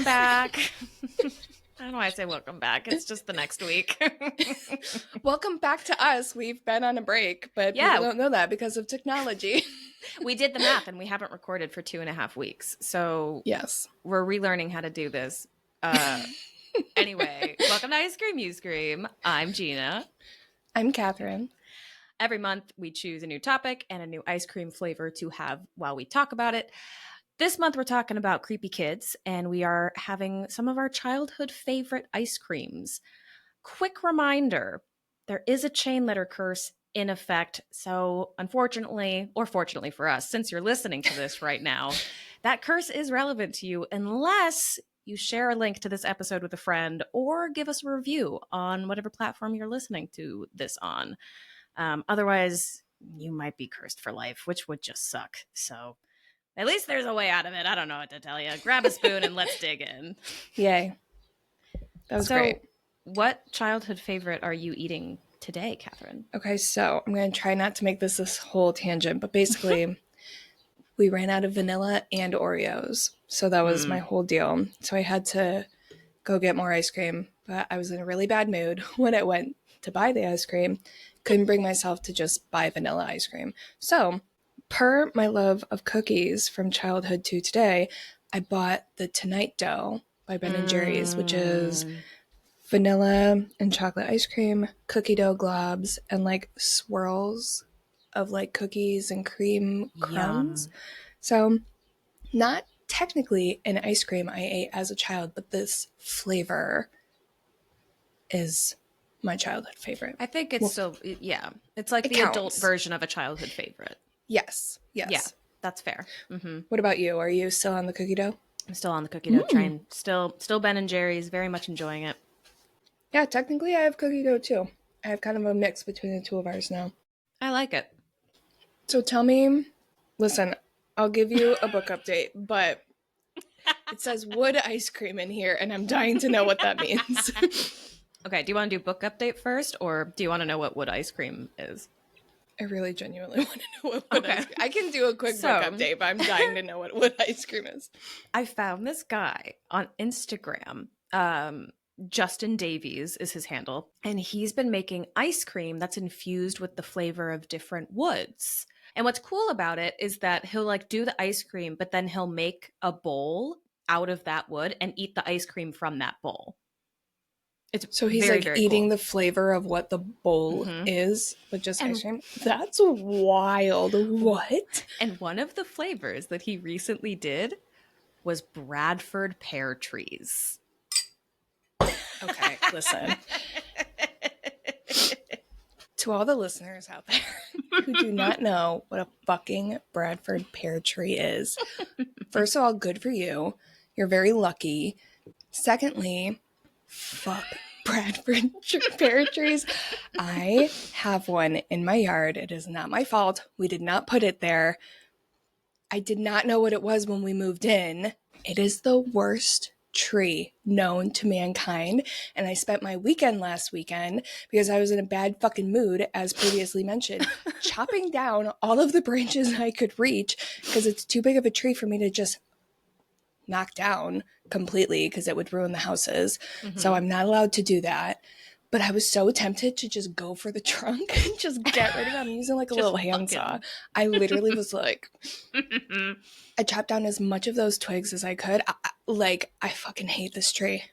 back. I don't know why I say welcome back. It's just the next week. Welcome back to us. We've been on a break, but people don't know that because of technology. We did the math and we haven't recorded for 2.5 weeks. So yes, we're relearning how to do this. Anyway, welcome to Ice Cream You Scream. I'm Gina. I'm Kathryn. Every month we choose a new topic and a new ice cream flavor to have while we talk about it. This month we're talking about creepy kids, and we are having some of our childhood favorite ice creams. Quick reminder, there is a chain letter curse in effect, so unfortunately, or fortunately for us, since you're listening to this right now, that curse is relevant to you unless you share a link to this episode with a friend or give us a review on whatever platform you're listening to this on. Otherwise, you might be cursed for life, which would just suck. So at least there's a way out of it. I don't know what to tell you. Grab a spoon and let's dig in. Yay. That was great. What childhood favorite are you eating today, Kathryn? Okay, so I'm going to try not to make this whole tangent, but basically we ran out of vanilla and Oreos. So that was my whole deal. So I had to go get more ice cream, but I was in a really bad mood when I went to buy the ice cream. Couldn't bring myself to just buy vanilla ice cream. So per my love of cookies from childhood to today, I bought the Tonight Dough by Ben & Jerry's, which is vanilla and chocolate ice cream, cookie dough globs, and like swirls of like cookies and cream crumbs. Yum. So not technically an ice cream I ate as a child, but this flavor is my childhood favorite. I think it's it's like the adult version of a childhood favorite. Yes. Yeah, that's fair. Mm-hmm. What about you? Are you still on the cookie dough? I'm still on the cookie dough train. Still Ben & Jerry's, very much enjoying it. Yeah, technically I have cookie dough too. I have kind of a mix between the two of ours now. I like it. So tell me, listen, I'll give you a book update, but it says wood ice cream in here, and I'm dying to know what that means. Okay, do you want to do book update first, or do you want to know what wood ice cream is? I really genuinely want to know what wood ice cream is. I can do a quick book update, but I'm dying to know what wood ice cream is. I found this guy on Instagram. Justin Davies is his handle, and he's been making ice cream that's infused with the flavor of different woods. And what's cool about it is that he'll like do the ice cream, but then he'll make a bowl out of that wood and eat the ice cream from that bowl. So he's very, like eating the flavor of what the bowl is, but just ice cream. That's wild. What? And one of the flavors that he recently did was Bradford pear trees. Okay, listen. To all the listeners out there who do not know what a fucking Bradford pear tree is, first of all, good for you. You're very lucky. Secondly, fuck Bradford pear trees. I have one in my yard. It is not my fault. We did not put it there. I did not know what it was when we moved in. It is the worst tree known to mankind, and I spent my weekend last weekend, because I was in a bad fucking mood, as previously mentioned, chopping down all of the branches I could reach, because it's too big of a tree for me to just knock down completely, because it would ruin the houses. So I'm not allowed to do that. But I was so tempted to just go for the trunk and just get rid of it. I'm using like a little handsaw. I literally was like, I chopped down as much of those twigs as I could. I fucking hate this tree.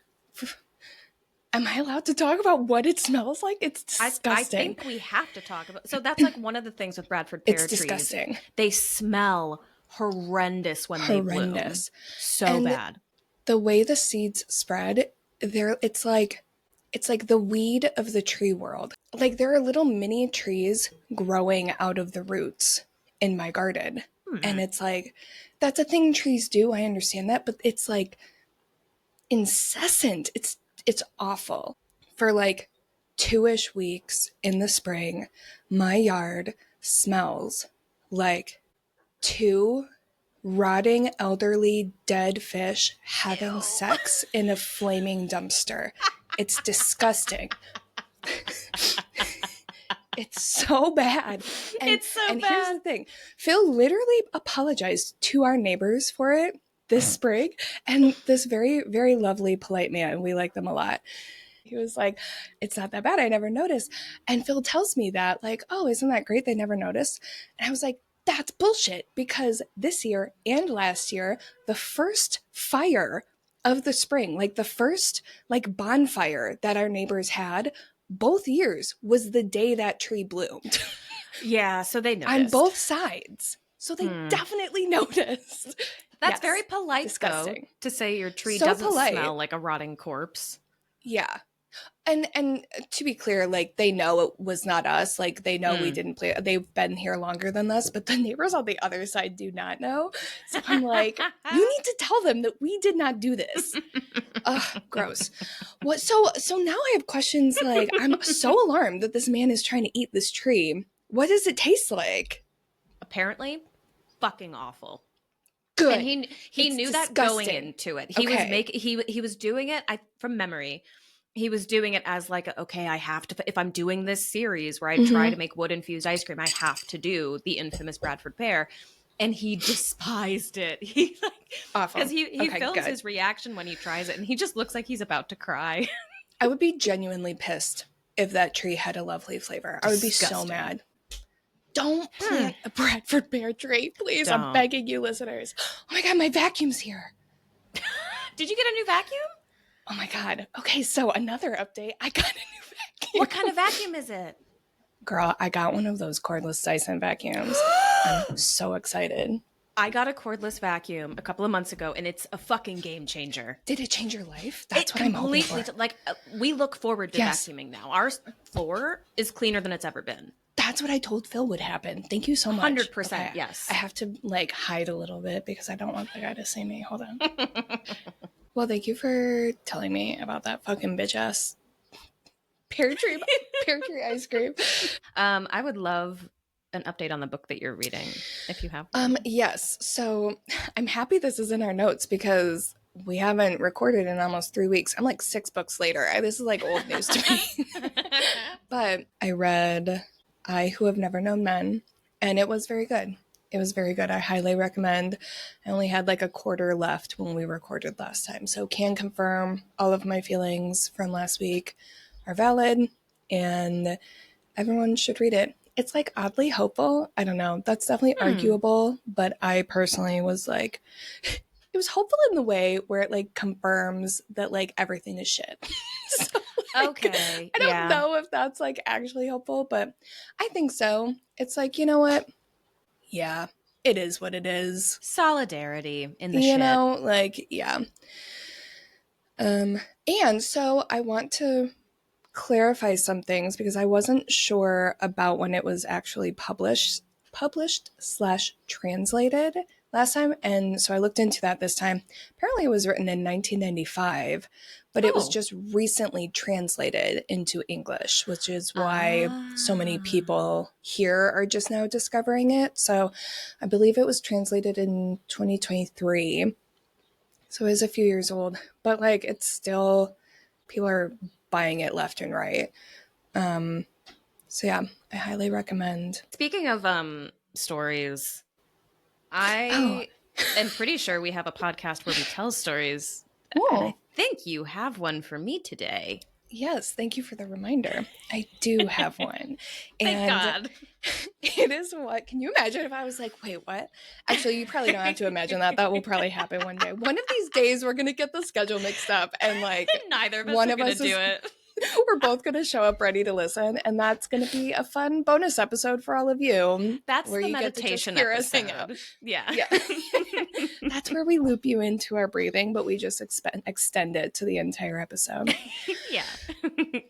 Am I allowed to talk about what it smells like? It's disgusting. I think we have to talk about. So that's like one of the things with Bradford pear trees. It's disgusting. They smell horrendous when they bloom. So bad. The way the seeds spread, it's like the weed of the tree world. Like, there are little mini trees growing out of the roots in my garden. And it's like, that's a thing trees do. I understand that. But it's like incessant. It's awful. For like 2-ish weeks in the spring, my yard smells like 2 rotting elderly dead fish having sex in a flaming dumpster. It's disgusting. It's so bad. And here's the thing. Phil literally apologized to our neighbors for it. this sprig. And this very, very lovely, polite man, we like them a lot. He was like, it's not that bad. I never noticed. And Phil tells me that, like, oh, isn't that great? They never noticed. And I was like, that's bullshit, because this year and last year, the first fire of the spring, like the first like bonfire that our neighbors had, both years was the day that tree bloomed. Yeah, so they noticed. On both sides. So they definitely noticed. That's Yes, very polite, disgusting. though, to say your tree So doesn't polite. smell like a rotting corpse. Yeah. And to be clear, like, they know it was not us. Like, they know we didn't play. They've been here longer than us, but the neighbors on the other side do not know. So I'm like, you need to tell them that we did not do this. Ugh, gross. What? So now I have questions. Like, I'm so alarmed that this man is trying to eat this tree. What does it taste like? Apparently, fucking awful. Good. And he knew disgusting. that going into it. He Okay. he was doing it from memory. He was doing it as like, okay, I have to, if I'm doing this series where I try to make wood infused ice cream, I have to do the infamous Bradford pear. And he despised it. He like, Awful. because he Okay, films good. his reaction when he tries it, and he just looks like he's about to cry. I would be genuinely pissed if that tree had a lovely flavor. I would be so Disgusting. mad. Don't plant a Bradford pear tree, please. Don't. I'm begging you, listeners. Oh my God, my vacuum's here. Did you get a new vacuum? Oh my God. Okay, so another update. I got a new vacuum. What kind of vacuum is it? Girl, I got one of those cordless Dyson vacuums. I'm so excited. I got a cordless vacuum a couple of months ago, and it's a fucking game changer. Did it change your life? That's what I'm hoping for. Like, we look forward to vacuuming now. Our floor is cleaner than it's ever been. That's what I told Phil would happen. Thank you so much. 100%, okay. Yes. I have to like hide a little bit because I don't want the guy to see me. Hold on. Well, thank you for telling me about that fucking bitch ass pear tree ice cream. I would love an update on the book that you're reading, if you have. Yes. So I'm happy this is in our notes because we haven't recorded in almost 3 weeks. I'm like 6 books later. This is like old news to me. But I read I Who Have Never Known Men, and it was very good. It was very good. I highly recommend. I only had like a quarter left when we recorded last time, so can confirm all of my feelings from last week are valid, and everyone should read it. It's like oddly hopeful. I don't know. That's definitely arguable, but I personally was like, it was hopeful in the way where it like confirms that like everything is shit. So, like, okay. I don't know if that's like actually hopeful, but I think so. It's like, you know what? Yeah, it is what it is. Solidarity in the shit. You know, like, yeah. And so I want to clarify some things because I wasn't sure about when it was actually published / translated last time. And so I looked into that this time. Apparently it was written in 1995, but it was just recently translated into English, which is why so many people here are just now discovering it. So I believe it was translated in 2023. So it is a few years old, but like it's still, people are buying it left and right. So yeah, I highly recommend. Speaking of stories, I am pretty sure we have a podcast where we tell stories. And I think you have one for me today. Yes, thank you for the reminder. I do have one. Thank God. It is what? Can you imagine if I was like, wait, what? Actually, you probably don't have to imagine that. That will probably happen one day. One of these days, we're going to get the schedule mixed up. And like, neither of us are going to do it. We're both going to show up ready to listen. And that's going to be a fun bonus episode for all of you. That's where the meditation episode. Yeah. That's where we loop you into our breathing, but we just extend it to the entire episode.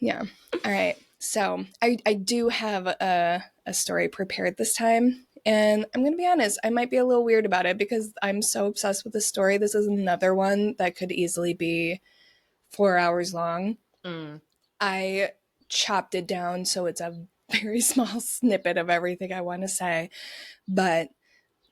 Yeah. All right. So I do have a story prepared this time. And I'm going to be honest, I might be a little weird about it because I'm so obsessed with this story. This is another one that could easily be 4 hours long. I chopped it down so it's a very small snippet of everything I want to say. But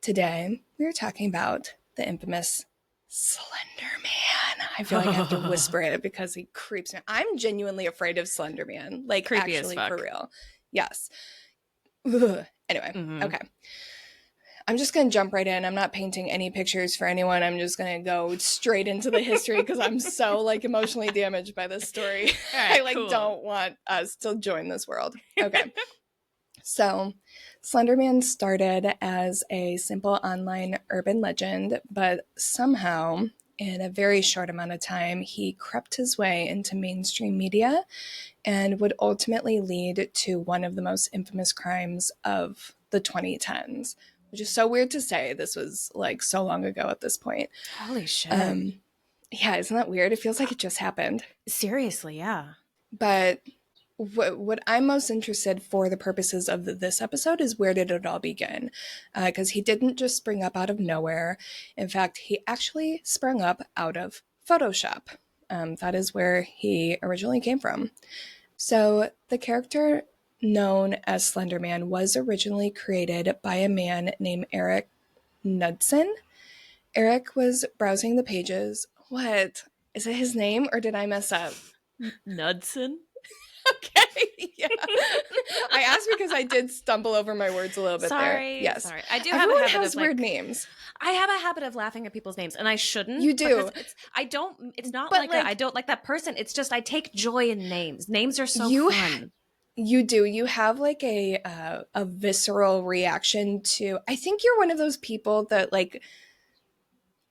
today we're talking about the infamous Slenderman. I feel like I have to whisper it because he creeps me. I'm genuinely afraid of Slenderman. Like, creepy actually, as fuck. For real. Yes. Ugh. Anyway, okay. I'm just going to jump right in. I'm not painting any pictures for anyone. I'm just going to go straight into the history because I'm so like emotionally damaged by this story. Right, I like cool. don't want us to join this world. Okay. So, Slenderman started as a simple online urban legend, but somehow, in a very short amount of time, he crept his way into mainstream media and would ultimately lead to one of the most infamous crimes of the 2010s, which is so weird to say. This was like so long ago at this point. Holy shit. Yeah, isn't that weird? It feels like it just happened. Seriously, yeah. But what I'm most interested for the purposes of this episode is where did it all begin? Because he didn't just spring up out of nowhere. In fact, he actually sprung up out of Photoshop. That is where he originally came from. So the character known as Slenderman was originally created by a man named Eric Knudsen. Eric was browsing the pages. What? Is it his name or did I mess up? Knudsen? Okay, yeah. I asked because I did stumble over my words a little bit there. Yes. Sorry. I do Everyone have a habit has of weird names. I have a habit of laughing at people's names, and I shouldn't. You do. It's not But, like I don't like that person. It's just I take joy in names. Names are so fun. You do. You have like a visceral reaction to. I think you're one of those people that like,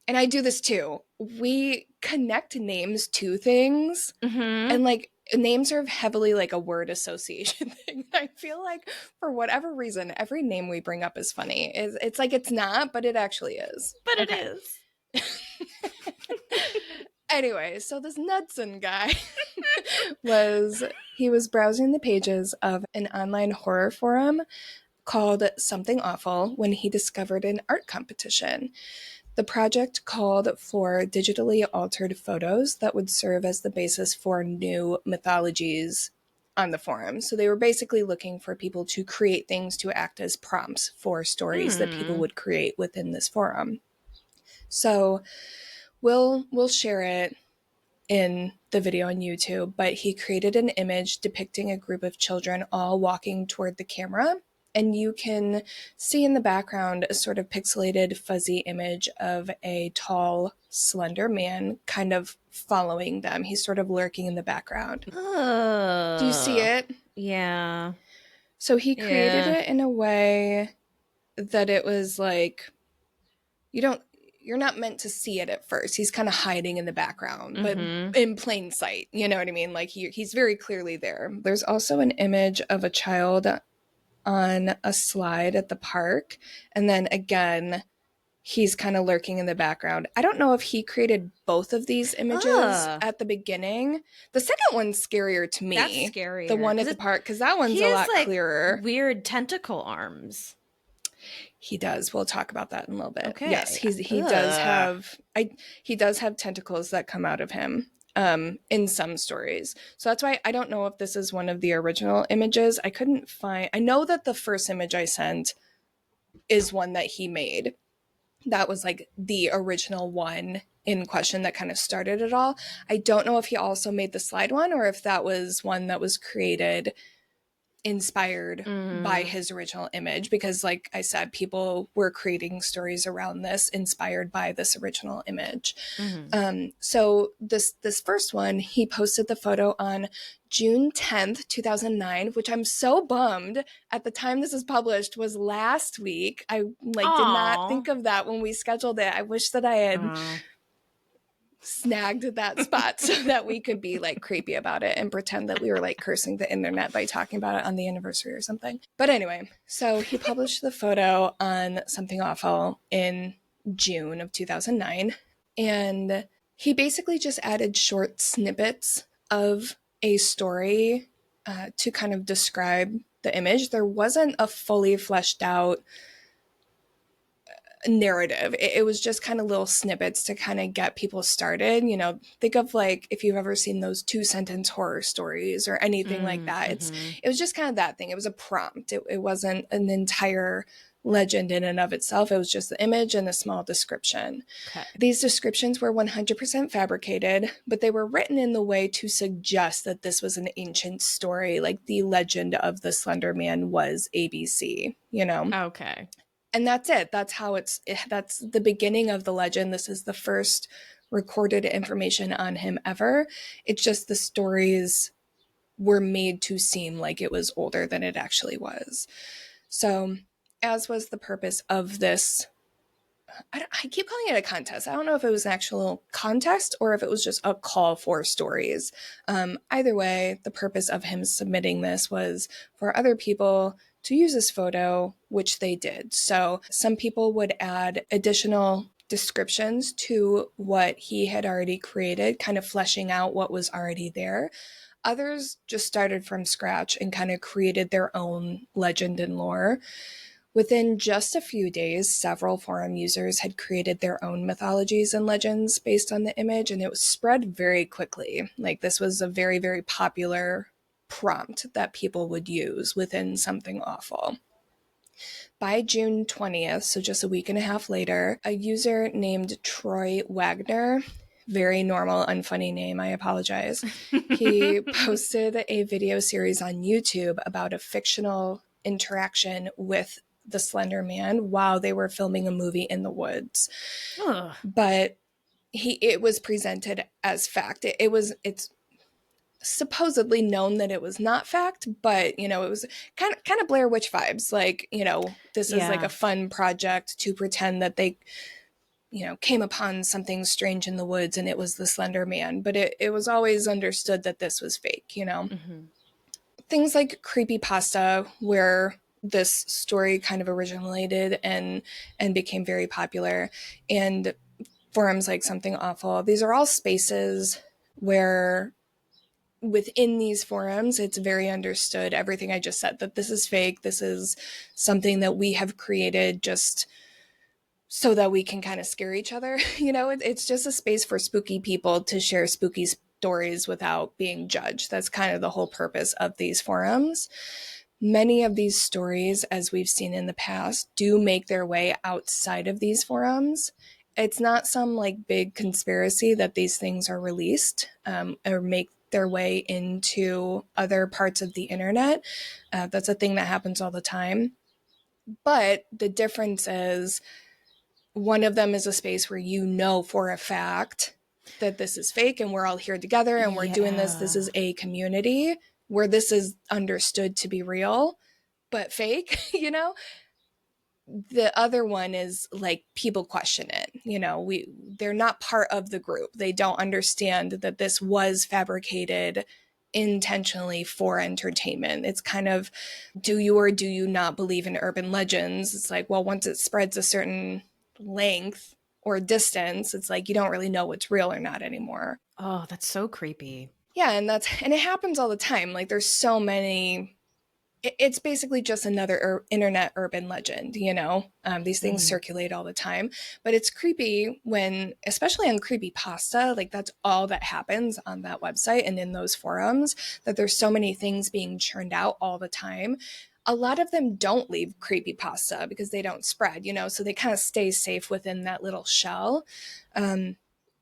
and I do this too. We connect names to things, and like names are heavily like a word association thing. I feel like for whatever reason, every name we bring up is funny. It's like it's not, but it actually is. But it is. Anyway, so this Knudsen guy was browsing the pages of an online horror forum called Something Awful when he discovered an art competition. The project called for digitally altered photos that would serve as the basis for new mythologies on the forum. So they were basically looking for people to create things to act as prompts for stories that people would create within this forum. So we'll share it in the video on YouTube, but he created an image depicting a group of children all walking toward the camera. And you can see in the background a sort of pixelated, fuzzy image of a tall, slender man kind of following them. He's sort of lurking in the background. Do you see it? Yeah. So he created it in a way that it was like, you're not meant to see it at first. He's kind of hiding in the background, but in plain sight. You know what I mean? Like he's very clearly there. There's also an image of a child on a slide at the park. And then again, he's kind of lurking in the background. I don't know if he created both of these images at the beginning. The second one's scarier to me. That's scarier. The one at the park, because that one's a lot clearer. Weird tentacle arms. He does. We'll talk about that in a little bit. Okay. Yes, he does have tentacles that come out of him in some stories. So that's why I don't know if this is one of the original images. I couldn't find. I know that the first image I sent is one that he made. That was like the original one in question that kind of started it all. I don't know if he also made the slide one or if that was one that was created inspired by his original image, because like I said, people were creating stories around this inspired by this original image. So this first one, he posted the photo on June 10th, 2009, which I'm so bummed at the time this is published was last week. I did not think of that when we scheduled it. I wish that I had snagged that spot so that we could be like creepy about it and pretend that we were like cursing the internet by talking about it on the anniversary or something. But anyway, so he published the photo on Something Awful in June of 2009, and he basically just added short snippets of a story to kind of describe the image. There wasn't a fully fleshed out narrative. It was just kind of little snippets to kind of get people started. You know, think of like if you've ever seen those 2-sentence horror stories or anything like that. It was just kind of that thing. It was a prompt. It wasn't an entire legend in and of itself. It was just the image and a small description. Okay. These descriptions were 100% fabricated, but they were written in the way to suggest that this was an ancient story, like the legend of the Slender Man was ABC, you know? Okay. And that's it. That's the beginning of the legend. This is the first recorded information on him ever. It's just the stories were made to seem like it was older than it actually was. So, as was the purpose of this, I keep calling it a contest. I don't know if it was an actual contest or if it was just a call for stories. Either way, the purpose of him submitting this was for other people to use this photo, which they did. So some people would add additional descriptions to what he had already created, kind of fleshing out what was already there. Others just started from scratch and kind of created their own legend and lore. Within just a few days, several forum users had created their own mythologies and legends based on the image, and it was spread very quickly. Like, this was a very, very popular prompt that people would use within Something Awful. By June 20th, so just a week and a half later, a user named Troy Wagner, very normal, unfunny name, I apologize, he posted a video series on YouTube about a fictional interaction with the Slender Man while they were filming a movie in the woods. Ugh. But it was presented as fact. It's supposedly known that it was not fact, but it was kind of Blair Witch vibes. Like, this is like a fun project to pretend that they came upon something strange in the woods and it was the Slender Man. But it was always understood that this was fake. Mm-hmm. Things like creepypasta, where this story kind of originated and became very popular, and forums like Something Awful. These are all spaces where within these forums, it's very understood, everything I just said, that this is fake. This is something that we have created just so that we can kind of scare each other. It's just a space for spooky people to share spooky stories without being judged. That's kind of the whole purpose of these forums. Many of these stories, as we've seen in the past, do make their way outside of these forums. It's not some like big conspiracy that these things are released or make their way into other parts of the internet. That's a thing that happens all the time. But the difference is, one of them is a space where for a fact that this is fake and we're all here together and we're doing this. This is a community where this is understood to be real, but fake, The other one is like people question it. They're not part of the group. They don't understand that this was fabricated intentionally for entertainment. It's kind of, do you or do you not believe in urban legends? It's like, well, once it spreads a certain length or distance, it's like you don't really know what's real or not anymore. Oh, that's so creepy. Yeah, and it happens all the time. Like, there's so many. It's basically just another internet urban legend, These things circulate all the time, but it's creepy when, especially on creepypasta, like that's all that happens on that website and in those forums, that there's so many things being churned out all the time. A lot of them don't leave creepypasta because they don't spread, so they kind of stay safe within that little shell.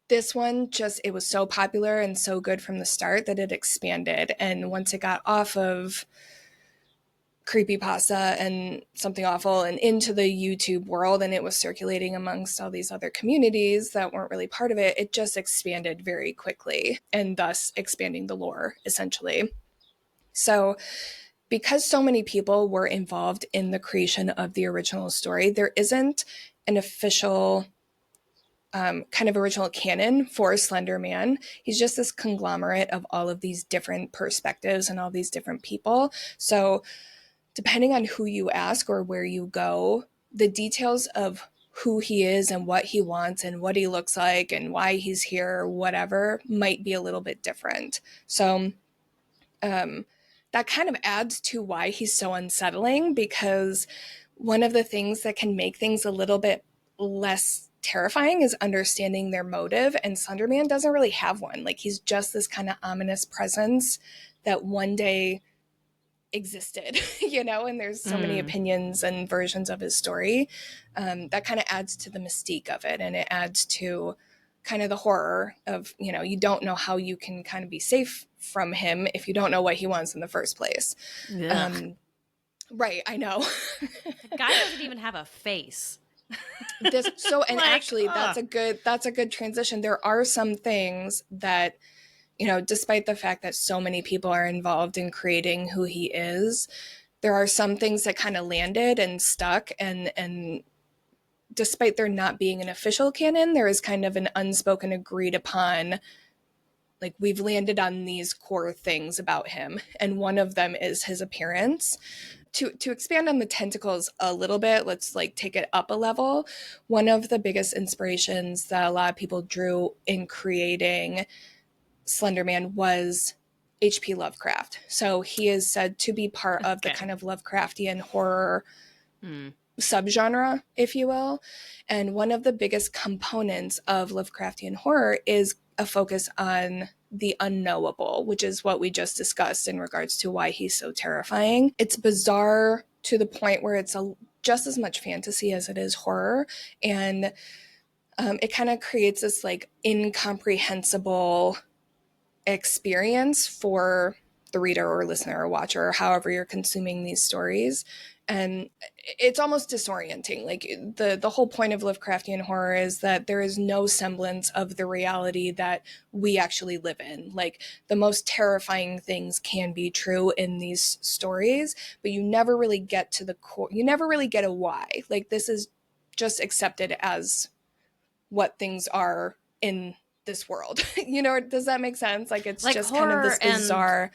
This one it was so popular and so good from the start that it expanded. And once it got off of creepypasta and Something Awful and into the YouTube world, and it was circulating amongst all these other communities that weren't really part of it, it just expanded very quickly, and thus expanding the lore, essentially. So because so many people were involved in the creation of the original story, there isn't an official kind of original canon for Slender Man. He's just this conglomerate of all of these different perspectives and all these different people. So depending on who you ask or where you go, the details of who he is and what he wants and what he looks like and why he's here, whatever, might be a little bit different. So that kind of adds to why he's so unsettling, because one of the things that can make things a little bit less terrifying is understanding their motive, and Slenderman doesn't really have one. Like, he's just this kind of ominous presence that one day existed, and there's so many opinions and versions of his story. That kind of adds to the mystique of it, and it adds to kind of the horror of, you don't know how you can kind of be safe from him if you don't know what he wants in the first place. Right, I know. The guy doesn't even have a face. And Like, actually that's a good transition. There are some things that, despite the fact that so many people are involved in creating who he is, there are some things that kind of landed and stuck, and despite there not being an official canon, there is kind of an unspoken agreed upon, like, we've landed on these core things about him, and one of them is his appearance. To expand on the tentacles a little bit, let's like take it up a level. One of the biggest inspirations that a lot of people drew in creating Slenderman was H.P. Lovecraft. So he is said to be part of the kind of Lovecraftian horror subgenre, if you will. And one of the biggest components of Lovecraftian horror is a focus on the unknowable, which is what we just discussed in regards to why he's so terrifying. It's bizarre to the point where it's just as much fantasy as it is horror. And it kind of creates this like incomprehensible experience for the reader or listener or watcher, or however you're consuming these stories. And it's almost disorienting. Like the whole point of Lovecraftian horror is that there is no semblance of the reality that we actually live in. Like the most terrifying things can be true in these stories, but you never really get to the core. You never really get a why. Like this is just accepted as what things are in this world. Does that make sense? Like it's like just kind of this bizarre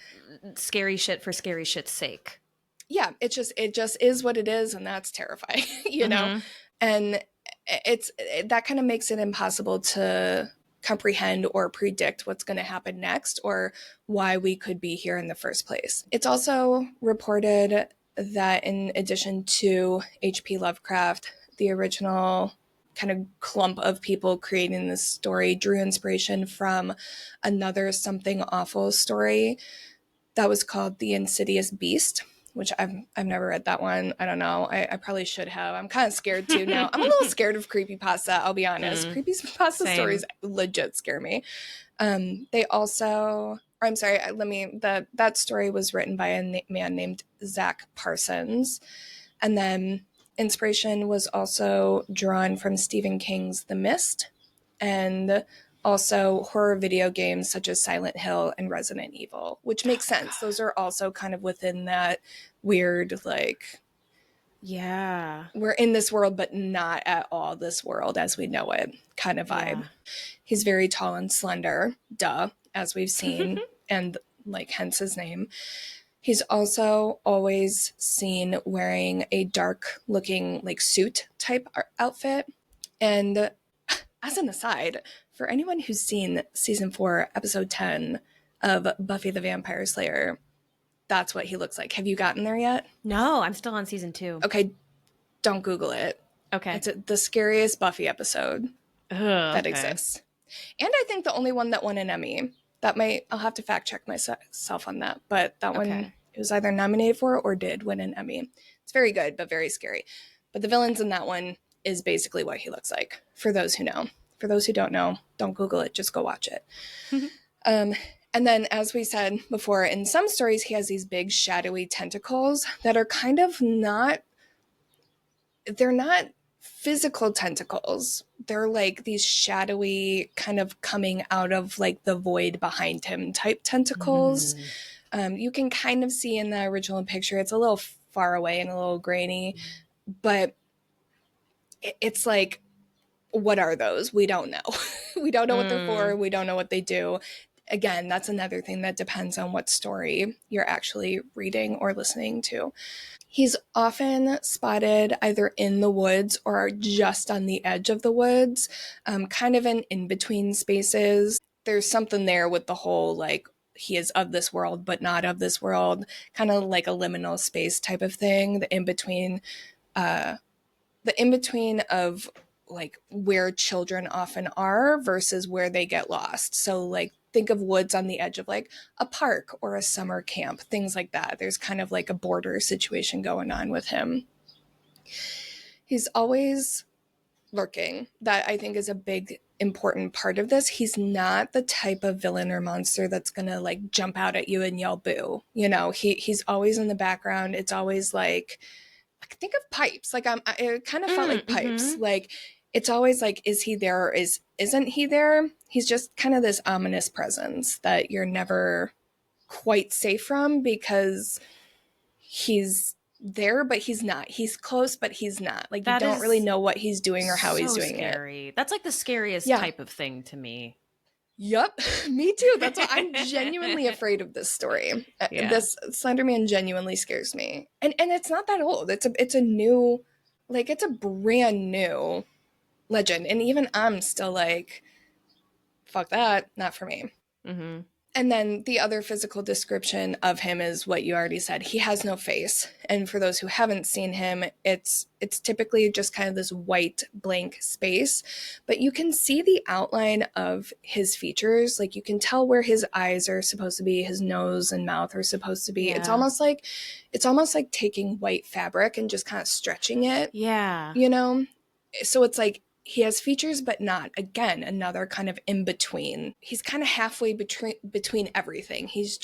scary shit for scary shit's sake. Yeah, it just is what it is, and that's terrifying, And that kind of makes it impossible to comprehend or predict what's going to happen next or why we could be here in the first place. It's also reported that in addition to H.P. Lovecraft, the original kind of clump of people creating this story drew inspiration from another something awful story that was called The Insidious Beast, which I've never read that one. I don't know. I probably should have. I'm kind of scared too now. I'm a little scared of creepypasta, I'll be honest. Creepypasta stories legit scare me. They also, or I'm sorry, that story was written by a man named Zach Parsons. And then inspiration was also drawn from Stephen King's The Mist and also horror video games such as Silent Hill and Resident Evil, which makes sense. Those are also kind of within that weird, like, yeah, we're in this world, but not at all this world as we know it kind of vibe. Yeah. He's very tall and slender, duh, as we've seen, and like hence his name. He's also always seen wearing a dark looking like suit type outfit. And as an aside, for anyone who's seen season 4, episode 10 of Buffy the Vampire Slayer, that's what he looks like. Have you gotten there yet? No, I'm still on season 2. Okay, don't Google it. Okay. It's the scariest Buffy episode that exists. And I think the only one that won an Emmy. I'll have to fact check myself on that, but that one, it was either nominated for or did win an Emmy. It's very good, but very scary. But the villains in that one is basically what he looks like, for those who know. For those who don't know, don't Google it, just go watch it. And then, as we said before, in some stories, he has these big shadowy tentacles that are kind of they're not physical tentacles. They're like these shadowy kind of coming out of like the void behind him type tentacles. You can kind of see in the original picture, it's a little far away and a little grainy, but it's like, what are those? We don't know. We don't know what they're for. We don't know what they do. Again, that's another thing that depends on what story you're actually reading or listening to. He's often spotted either in the woods or just on the edge of the woods, kind of in between spaces. There's something there with the whole, like, he is of this world, but not of this world, kind of like a liminal space type of thing, the in-between of like where children often are versus where they get lost. So like think of woods on the edge of like a park or a summer camp, things like that. There's kind of like a border situation going on with him. He's always lurking that I think is a big important part of this. He's not the type of villain or monster that's gonna like jump out at you and yell boo. You know, he's always in the background. It's always like think of Pipes. Like it kind of felt like Pipes. Like it's always like, is he there or isn't he there? He's just kind of this ominous presence that you're never quite safe from because he's there, but he's not. He's close, but he's not. Like you don't really know what he's doing or how he's doing it. That's like the scariest type of thing to me. Yep, me too. That's why I'm genuinely afraid of this story. Yeah. This Slenderman genuinely scares me, and it's not that old. It's a new, like it's a brand new legend, and even I'm still like, fuck that, not for me. Mm-hmm. And then the other physical description of him is what you already said. He has no face. And for those who haven't seen him, it's typically just kind of this white blank space. But you can see the outline of his features. Like you can tell where his eyes are supposed to be, his nose and mouth are supposed to be. Yeah. It's almost like taking white fabric and just kind of stretching it. Yeah. You know? So it's like he has features, but not. Again, another kind of in between. He's kind of halfway between everything. He's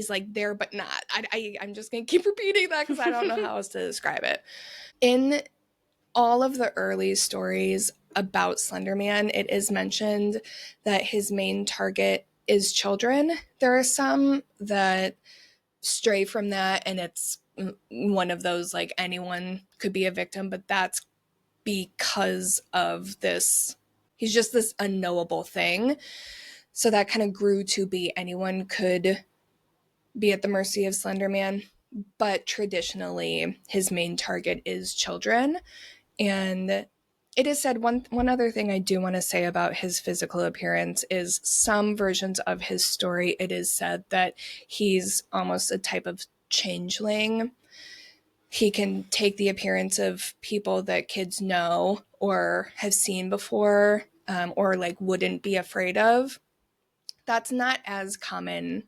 like there, but not. I'm just going to keep repeating that because I don't know how else to describe it. In all of the early stories about Slenderman, it is mentioned that his main target is children. There are some that stray from that, and it's one of those like anyone could be a victim, but that's because of this, he's just this unknowable thing. So that kind of grew to be anyone could be at the mercy of Slenderman. But traditionally, his main target is children. And it is said, one other thing I do want to say about his physical appearance is some versions of his story, it is said that he's almost a type of changeling. He can take the appearance of people that kids know or have seen before, or like wouldn't be afraid of. That's not as common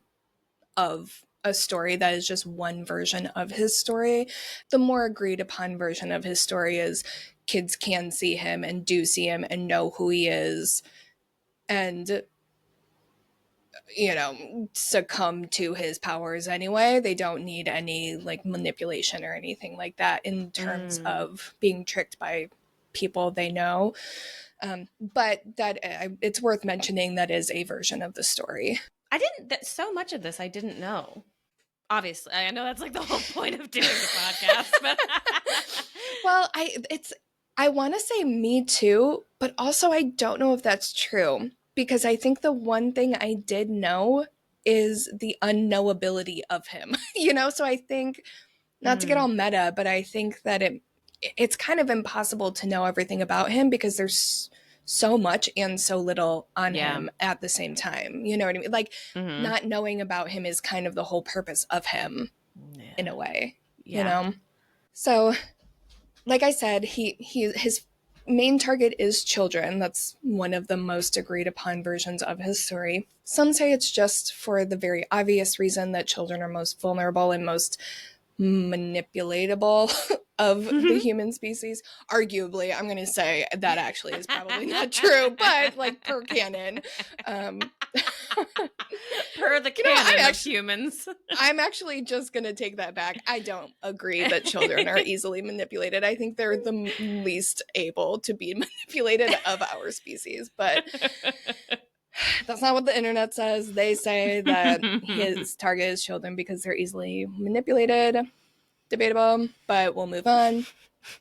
of a story. That is just one version of his story. The more agreed upon version of his story is kids can see him and do see him and know who he is and, you know, succumb to his powers anyway. They don't need any like manipulation or anything like that in terms of being tricked by people they know. But that it's worth mentioning that is a version of the story. So much of this I didn't know. Obviously, I know that's like the whole point of doing the podcast. But well, I want to say me too, but also I don't know if that's true. Because I think the one thing I did know is the unknowability of him, you know? So I think, not to get all meta, but I think that it's kind of impossible to know everything about him because there's so much and so little on him at the same time. You know what I mean? Like, not knowing about him is kind of the whole purpose of him in a way, you know? So, like I said, his main target is children. That's one of the most agreed upon versions of his story. Some say it's just for the very obvious reason that children are most vulnerable and most manipulatable of the human species. Arguably, I'm going to say that actually is probably not true, but like per canon. Per the canon of humans. I'm actually just going to take that back. I don't agree that children are easily manipulated. I think they're the least able to be manipulated of our species, but that's not what the internet says. They say that his target is children because they're easily manipulated. Debatable, but we'll move on.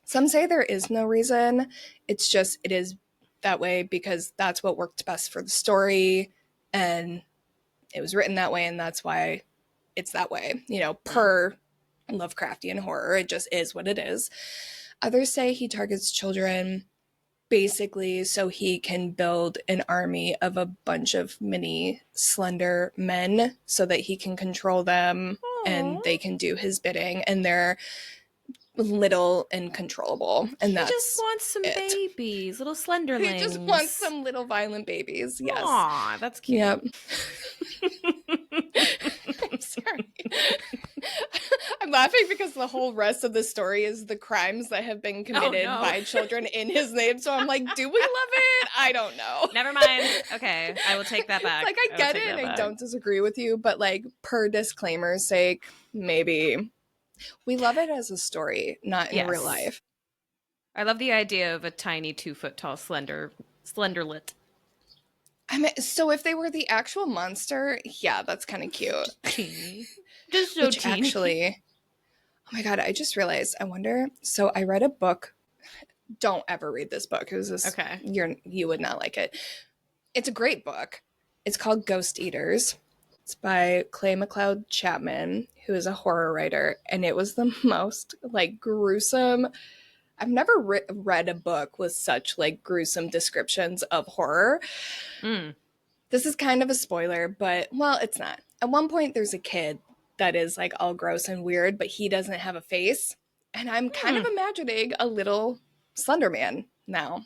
Some say there is no reason. It's just, it is that way because that's what worked best for the story. And it was written that way. And that's why it's that way, you know, per Lovecraftian horror. It just is what it is. Others say he targets children basically so he can build an army of a bunch of mini slender men so that he can control them. Aww. And they can do his bidding and they're little and controllable. And he just wants some babies, little slenderlings. He just wants some little violent babies. Yes. Aw, that's cute. Yep. I'm sorry. I'm laughing because the whole rest of the story is the crimes that have been committed by children in his name. So I'm like, do we love it? I don't know. Never mind. Okay, I will take that back. Like, I get it, and I don't disagree with you, but like, per disclaimer's sake, maybe we love it as a story, not in real life. I love the idea of a tiny 2-foot tall slenderlet. I mean, so if they were the actual monster, yeah, that's kind of cute. Teeny. Just so Which teeny. actually, oh my God, I just realized, I wonder, so I read a book. Don't ever read this book. It was this, okay. You would not like it. It's a great book. It's called Ghost Eaters. It's by McCleod Chapman, who is a horror writer, and it was the most like gruesome. I've never read a book with such like gruesome descriptions of horror. This is kind of a spoiler, but well, it's not. At one point, there's a kid that is like all gross and weird, but he doesn't have a face, and I'm kind of imagining a little Slenderman now.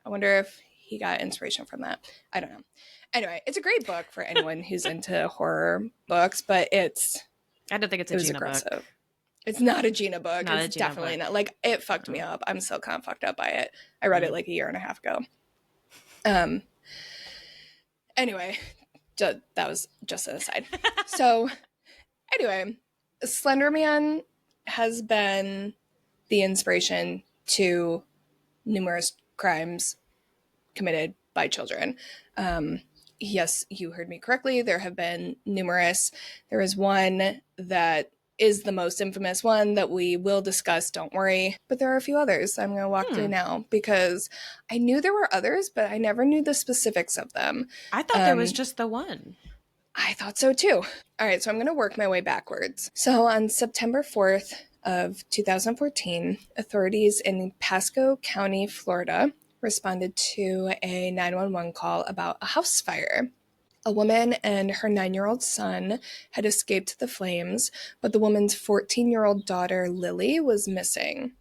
I wonder if he got inspiration from that. I don't know. Anyway, it's a great book for anyone who's into horror books, but I don't think it's a Gina book. It's not a Gina book. It's definitely not. Like, it fucked me up. I'm still kind of fucked up by it. I read it like a year and a half ago. Anyway, that was just an aside. So, anyway, Slenderman has been the inspiration to numerous crimes committed by children. Yes, you heard me correctly. There have been numerous. There is one that is the most infamous one that we will discuss, don't worry. But there are a few others I'm going to walk through now because I knew there were others, but I never knew the specifics of them. I thought there was just the one. I thought so too. All right, so I'm going to work my way backwards. So on September 4th of 2014, authorities in Pasco County, Florida, responded to a 911 call about a house fire. A woman and her 9-year-old son had escaped the flames, but the woman's 14-year-old daughter, Lily, was missing.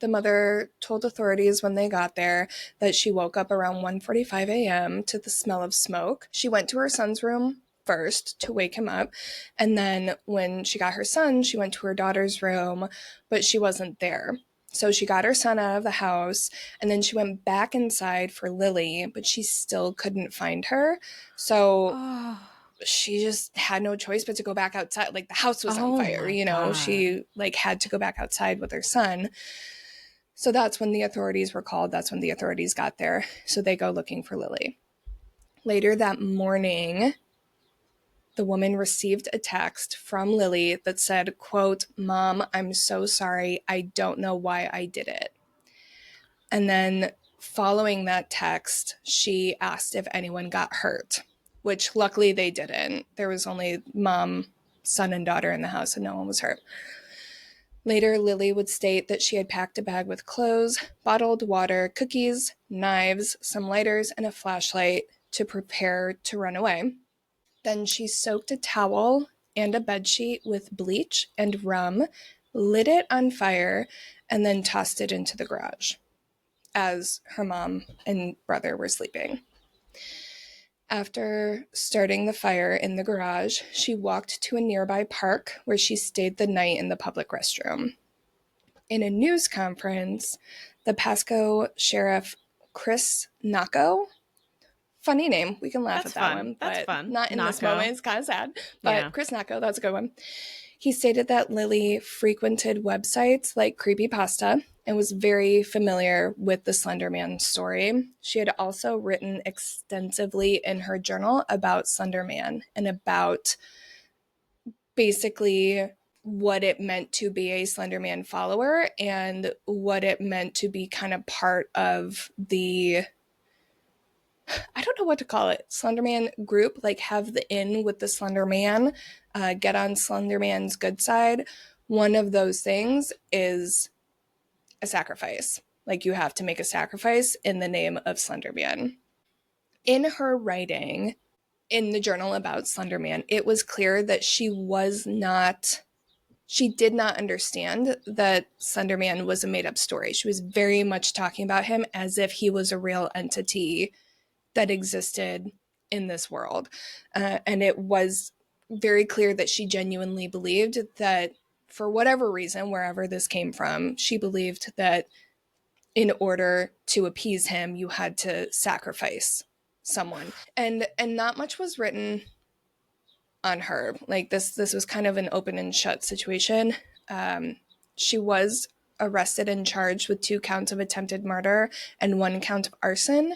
The mother told authorities when they got there that she woke up around 1:45 a.m. to the smell of smoke. She went to her son's room first to wake him up, and then when she got her son, she went to her daughter's room, but she wasn't there. So she got her son out of the house, and then she went back inside for Lily, but she still couldn't find her. So she just had no choice but to go back outside. Like, the house was on fire, you know. God. She like had to go back outside with her son. So that's when the authorities were called. That's when the authorities got there. So they go looking for Lily. Later that morning, the woman received a text from Lily that said, quote, "Mom, I'm so sorry. I don't know why I did it." And then following that text, she asked if anyone got hurt, which luckily they didn't. There was only mom, son, and daughter in the house, and no one was hurt. Later, Lily would state that she had packed a bag with clothes, bottled water, cookies, knives, some lighters, and a flashlight to prepare to run away. Then she soaked a towel and a bedsheet with bleach and rum, lit it on fire, and then tossed it into the garage as her mom and brother were sleeping. After starting the fire in the garage, she walked to a nearby park where she stayed the night in the public restroom. In a news conference, the Pasco Sheriff Chris Nacco, funny name, we can laugh at that one, but not in this moment, it's kind of sad, but Chris Nacco, that's a good one. He stated that Lily frequented websites like Creepypasta and was very familiar with the Slenderman story. She had also written extensively in her journal about Slenderman and about basically what it meant to be a Slenderman follower and what it meant to be kind of part of the, I don't know what to call it, Slenderman group, like have the in with the Slenderman, get on Slenderman's good side. One of those things is a sacrifice. Like, you have to make a sacrifice in the name of Slenderman. In her writing in the journal about Slenderman, it was clear that she did not understand that Slenderman was a made-up story. She was very much talking about him as if he was a real entity that existed in this world. And it was very clear that she genuinely believed that for whatever reason, wherever this came from, she believed that in order to appease him, you had to sacrifice someone. And not much was written on her. Like this was kind of an open and shut situation. She was arrested and charged with 2 counts of attempted murder and 1 count of arson.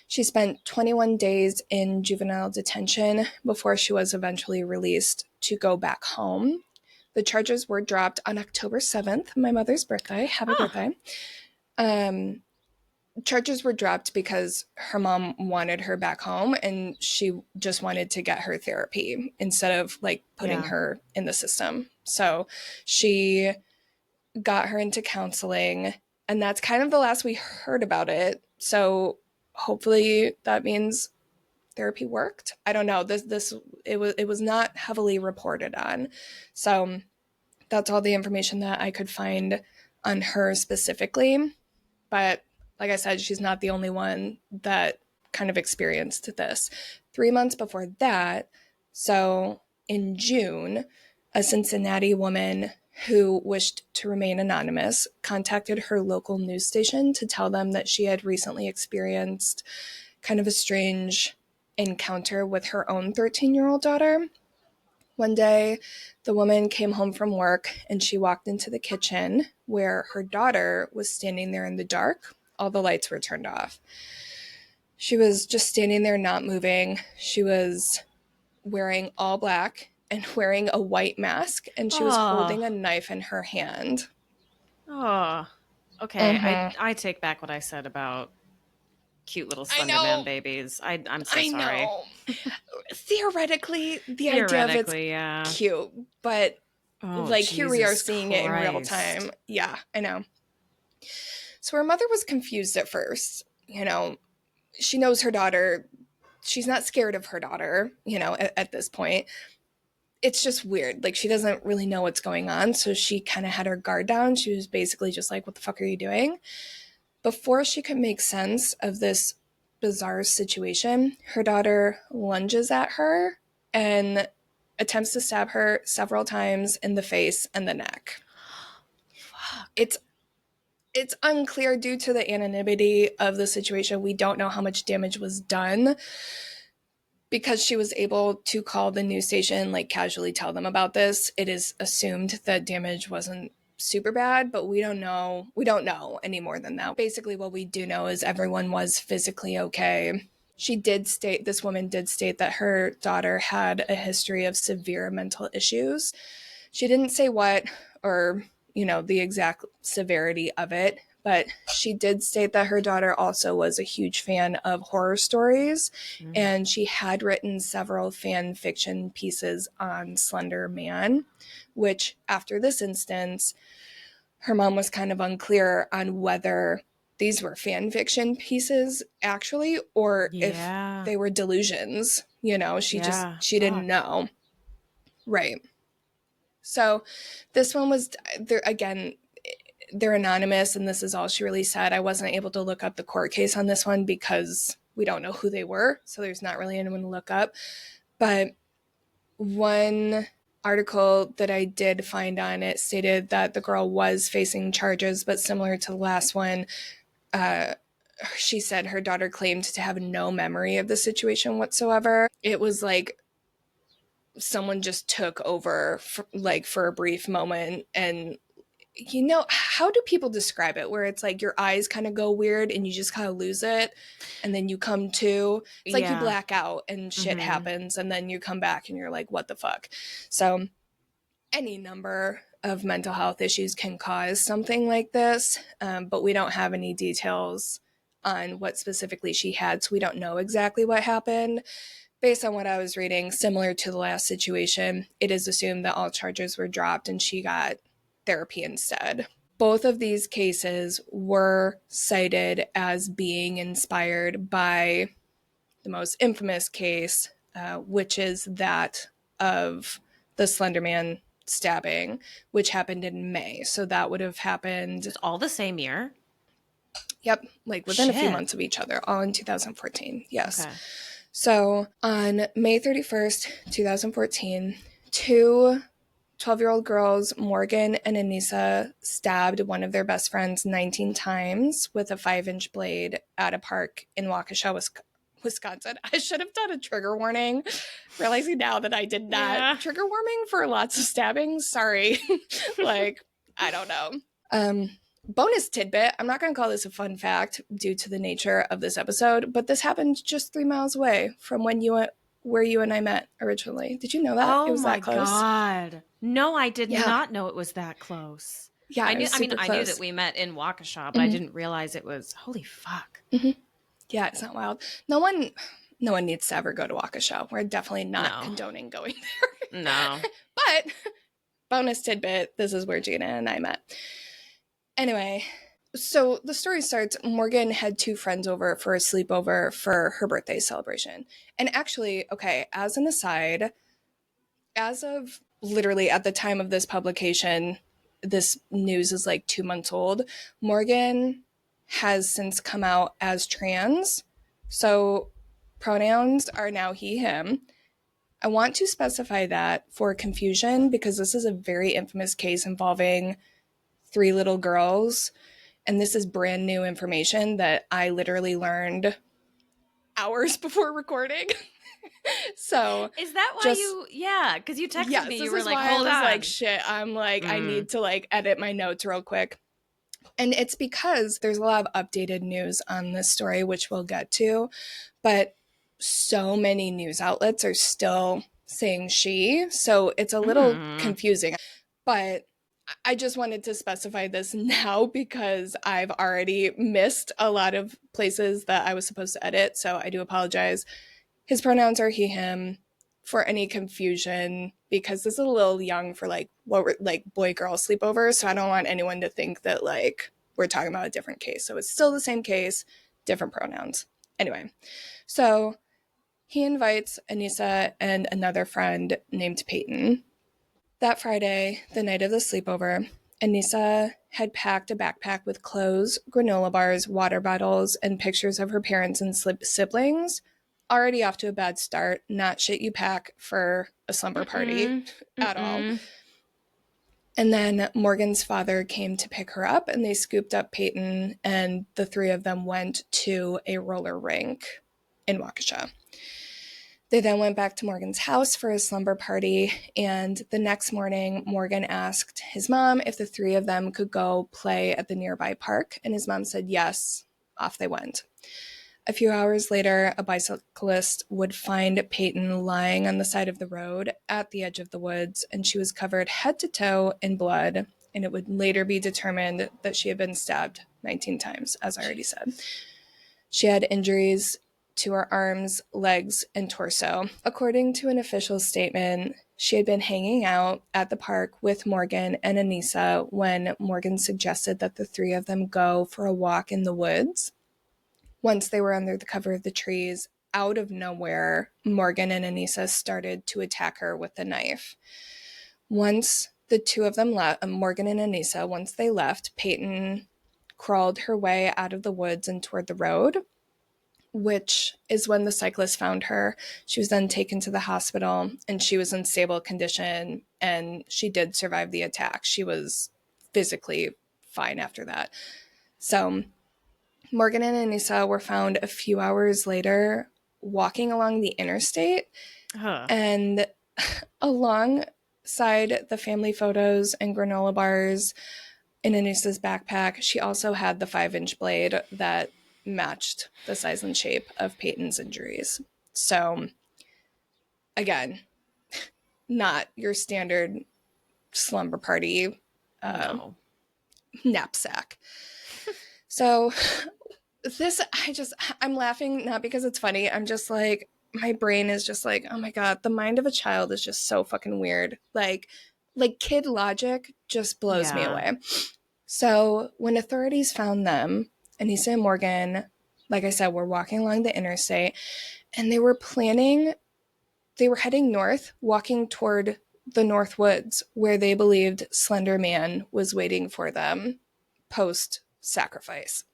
She spent 21 days in juvenile detention before she was eventually released to go back home. The charges were dropped on October 7th, my mother's birthday. Happy birthday. Charges were dropped because her mom wanted her back home and she just wanted to get her therapy instead of like putting her in the system. So she got her into counseling, and that's kind of the last we heard about it. So hopefully that means therapy worked. I don't know. It was not heavily reported on. So that's all the information that I could find on her specifically. But like I said, she's not the only one that kind of experienced this. 3 months before that, so in June, a Cincinnati woman who wished to remain anonymous contacted her local news station to tell them that she had recently experienced kind of a strange encounter with her own 13-year-old daughter. One day, the woman came home from work and she walked into the kitchen where her daughter was standing there in the dark. All the lights were turned off. She was just standing there, not moving. She was wearing all black and wearing a white mask, and she was holding a knife in her hand. Oh, okay. I take back what I said about cute little Slenderman babies. I'm so sorry. I know. Theoretically, the idea of it's cute, but like here we are seeing it in real time. Yeah, I know. So her mother was confused at first. You know, she knows her daughter. She's not scared of her daughter, you know, at this point. It's just weird. Like, she doesn't really know what's going on, so she kind of had her guard down. She was basically just like, what the fuck are you doing? Before she could make sense of this bizarre situation, her daughter lunges at her and attempts to stab her several times in the face and the neck. Fuck. It's unclear due to the anonymity of the situation. We don't know how much damage was done. Because she was able to call the news station, like casually tell them about this, it is assumed that damage wasn't super bad, but we don't know. We don't know any more than that. Basically, what we do know is everyone was physically okay. This woman did state that her daughter had a history of severe mental issues. She didn't say what or, you know, the exact severity of it, but she did state that her daughter also was a huge fan of horror stories, and she had written several fan fiction pieces on Slender Man, which after this instance, her mom was kind of unclear on whether these were fan fiction pieces actually, or if they were delusions. You know, she didn't know. Right. So this one was, there again, they're anonymous, and this is all she really said. I wasn't able to look up the court case on this one because we don't know who they were, so there's not really anyone to look up. But one article that I did find on it stated that the girl was facing charges, but similar to the last one, she said her daughter claimed to have no memory of the situation whatsoever. It was like someone just took over for a brief moment, and you know, how do people describe it? Where it's like your eyes kind of go weird and you just kind of lose it, and then you come to. It's like you black out and shit happens, and then you come back and you're like, what the fuck? So any number of mental health issues can cause something like this, but we don't have any details on what specifically she had, so we don't know exactly what happened. Based on what I was reading, similar to the last situation, it is assumed that all charges were dropped and she got therapy instead. Both of these cases were cited as being inspired by the most infamous case, which is that of the Slenderman stabbing, which happened in May. So that would have happened... It's all the same year? Yep, like within a few months of each other, all in 2014. Yes. Okay. So on May 31st, 2014, two 12-year-old girls, Morgan and Anissa, stabbed one of their best friends 19 times with a 5-inch blade at a park in Waukesha, Wisconsin. I should have done a trigger warning, realizing now that I did not. Yeah. Trigger warning for lots of stabbings. Sorry. Like, I don't know. Bonus tidbit. I'm not going to call this a fun fact due to the nature of this episode, but this happened just 3 miles away from where you and I met originally. Did you know that? It Oh was my that close. God. No, I did Yeah. not know it was that close. Yeah, I knew, it was super I knew close. that we met in Waukesha, but I didn't realize it was, holy fuck. Yeah, it's not wild. No one needs to ever go to Waukesha. We're definitely not condoning going there. No. But bonus tidbit, this is where Gina and I met. Anyway, so the story starts, Morgan had 2 friends over for a sleepover for her birthday celebration. And actually, okay, as an aside, as of literally at the time of this publication, this news is like 2 months old, Morgan has since come out as trans. So pronouns are now he, him. I want to specify that for confusion because this is a very infamous case involving 3 little girls. And this is brand new information that I literally learned hours before recording. So is that why because you texted me, you were like, hold on. Like, shit, I'm like, I need to like edit my notes real quick. And it's because there's a lot of updated news on this story, which we'll get to, but so many news outlets are still saying she, so it's a little confusing. But I just wanted to specify this now because I've already missed a lot of places that I was supposed to edit, so I do apologize. His pronouns are he, him, for any confusion, because this is a little young for like what we're like boy-girl sleepover, so I don't want anyone to think that like we're talking about a different case. So it's still the same case, different pronouns. Anyway, so he invites Anissa and another friend named Peyton. That Friday, the night of the sleepover, Anissa had packed a backpack with clothes, granola bars, water bottles, and pictures of her parents and siblings. Already off to a bad start. Not shit you pack for a slumber party at all. And then Morgan's father came to pick her up, and they scooped up Peyton, and the 3 of them went to a roller rink in Waukesha. They then went back to Morgan's house for a slumber party, and the next morning, Morgan asked his mom if the 3 of them could go play at the nearby park, and his mom said yes. Off they went. A few hours later, a bicyclist would find Peyton lying on the side of the road at the edge of the woods, and she was covered head to toe in blood, and it would later be determined that she had been stabbed 19 times, as I already said. She had injuries to her arms, legs, and torso. According to an official statement, she had been hanging out at the park with Morgan and Anissa when Morgan suggested that the 3 of them go for a walk in the woods. Once they were under the cover of the trees, out of nowhere, Morgan and Anissa started to attack her with a knife. Once the 2 of them left, Morgan and Anissa, once they left, Peyton crawled her way out of the woods and toward the road, which is when the cyclist found her. She was then taken to the hospital, and she was in stable condition, and she did survive the attack. She was physically fine after that. So Morgan and Anissa were found a few hours later walking along the interstate, and alongside the family photos and granola bars in Anissa's backpack, she also had the 5-inch blade that matched the size and shape of Peyton's injuries. So, again, not your standard slumber party knapsack. So I'm laughing not because it's funny. I'm just like, my brain is just like, oh my God, the mind of a child is just so fucking weird. Like kid logic just blows me away. So when authorities found them, Anissa and Morgan, like I said, were walking along the interstate, and they were heading north, walking toward the North Woods, where they believed Slenderman was waiting for them post-sacrifice.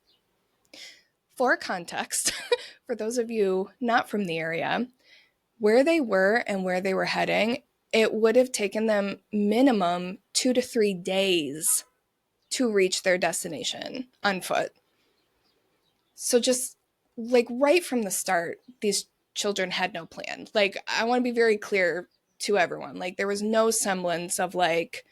For context, for those of you not from the area, where they were and where they were heading it would have taken them minimum 2 to 3 days to reach their destination on foot. So just like right from the start, these children had no plan. Like, I want to be very clear to everyone. Like, there was no semblance of like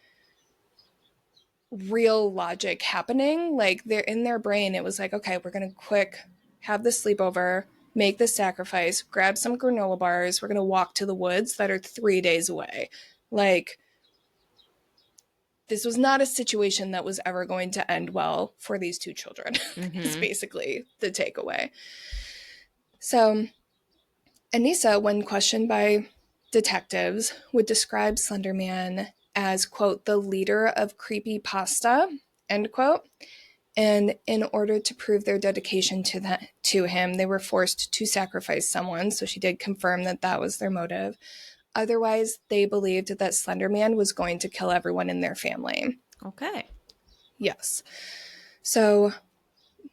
real logic happening. Like, they're in their brain, it was like, okay, we're going to quick have this sleepover, make this sacrifice, grab some granola bars. We're going to walk to the woods that are 3 days away. Like, this was not a situation that was ever going to end well for these two children. Is basically the takeaway. So Anissa, when questioned by detectives, would describe Slenderman as, quote, the leader of creepypasta, end quote. And in order to prove their dedication to him, they were forced to sacrifice someone. So she did confirm that that was their motive. Otherwise, they believed that Slenderman was going to kill everyone in their family. Okay. Yes. So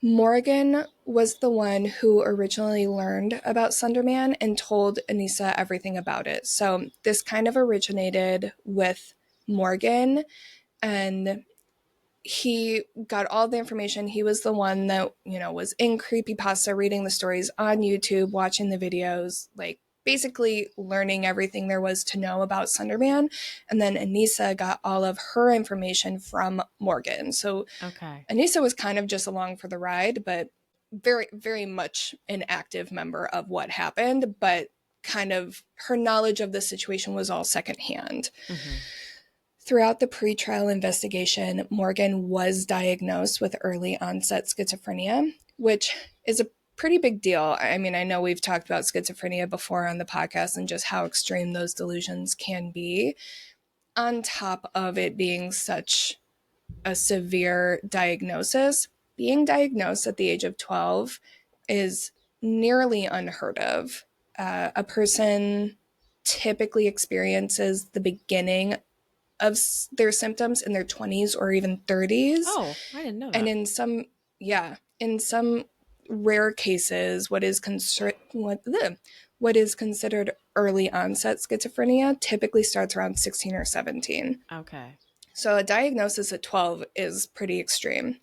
Morgan was the one who originally learned about Slenderman and told Anissa everything about it. So this kind of originated with Morgan, and he got all the information. He was the one that, you know, was in creepypasta, reading the stories on YouTube, watching the videos, like basically learning everything there was to know about Slenderman. And then Anissa got all of her information from Morgan. So Okay. Anissa was kind of just along for the ride, but very, very much an active member of what happened, but kind of her knowledge of the situation was all secondhand. Throughout the pretrial investigation, Morgan was diagnosed with early onset schizophrenia, which is a pretty big deal. I mean, I know we've talked about schizophrenia before on the podcast and just how extreme those delusions can be, on top of it being such a severe diagnosis. Being diagnosed at the age of 12 is nearly unheard of. A person typically experiences the beginning of their symptoms in their 20s or even 30s. Oh, I didn't know that. And in some rare cases, what is considered early onset schizophrenia typically starts around 16 or 17. Okay. So a diagnosis at 12 is pretty extreme.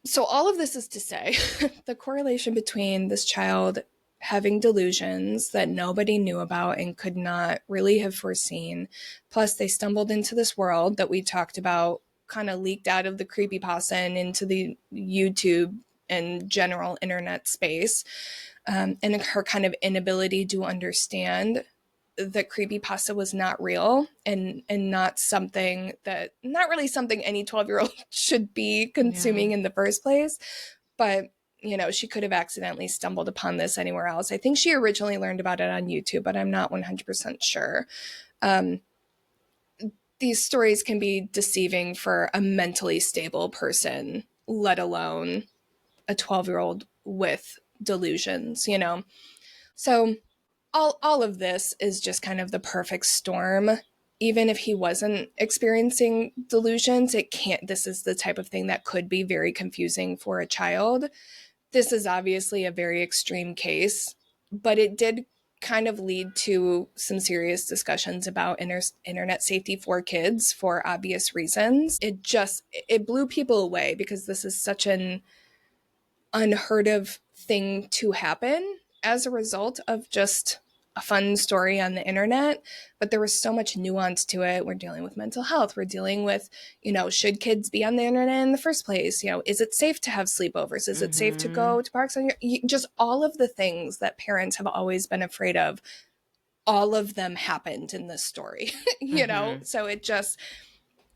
So all of this is to say, the correlation between this child having delusions that nobody knew about and could not really have foreseen, plus they stumbled into this world that we talked about, kind of leaked out of the creepypasta and into the YouTube and general internet space, and her kind of inability to understand that creepypasta was not real and not really something any 12-year-old should be consuming in the first place. But, you know, she could have accidentally stumbled upon this anywhere else. I think she originally learned about it on YouTube, but I'm not 100% sure. These stories can be deceiving for a mentally stable person, let alone a 12-year-old with delusions, you know? So all of this is just kind of the perfect storm. Even if he wasn't experiencing delusions, this is the type of thing that could be very confusing for a child. This is obviously a very extreme case, but it did kind of lead to some serious discussions about internet safety for kids for obvious reasons. It blew people away because this is such an unheard of thing to happen as a result of just a fun story on the internet. But there was so much nuance to it. We're dealing with mental health. We're dealing with, you know, should kids be on the internet in the first place? You know, is it safe to have sleepovers? Is it safe to go to parks? Just all of the things that parents have always been afraid of, all of them happened in this story, you know? So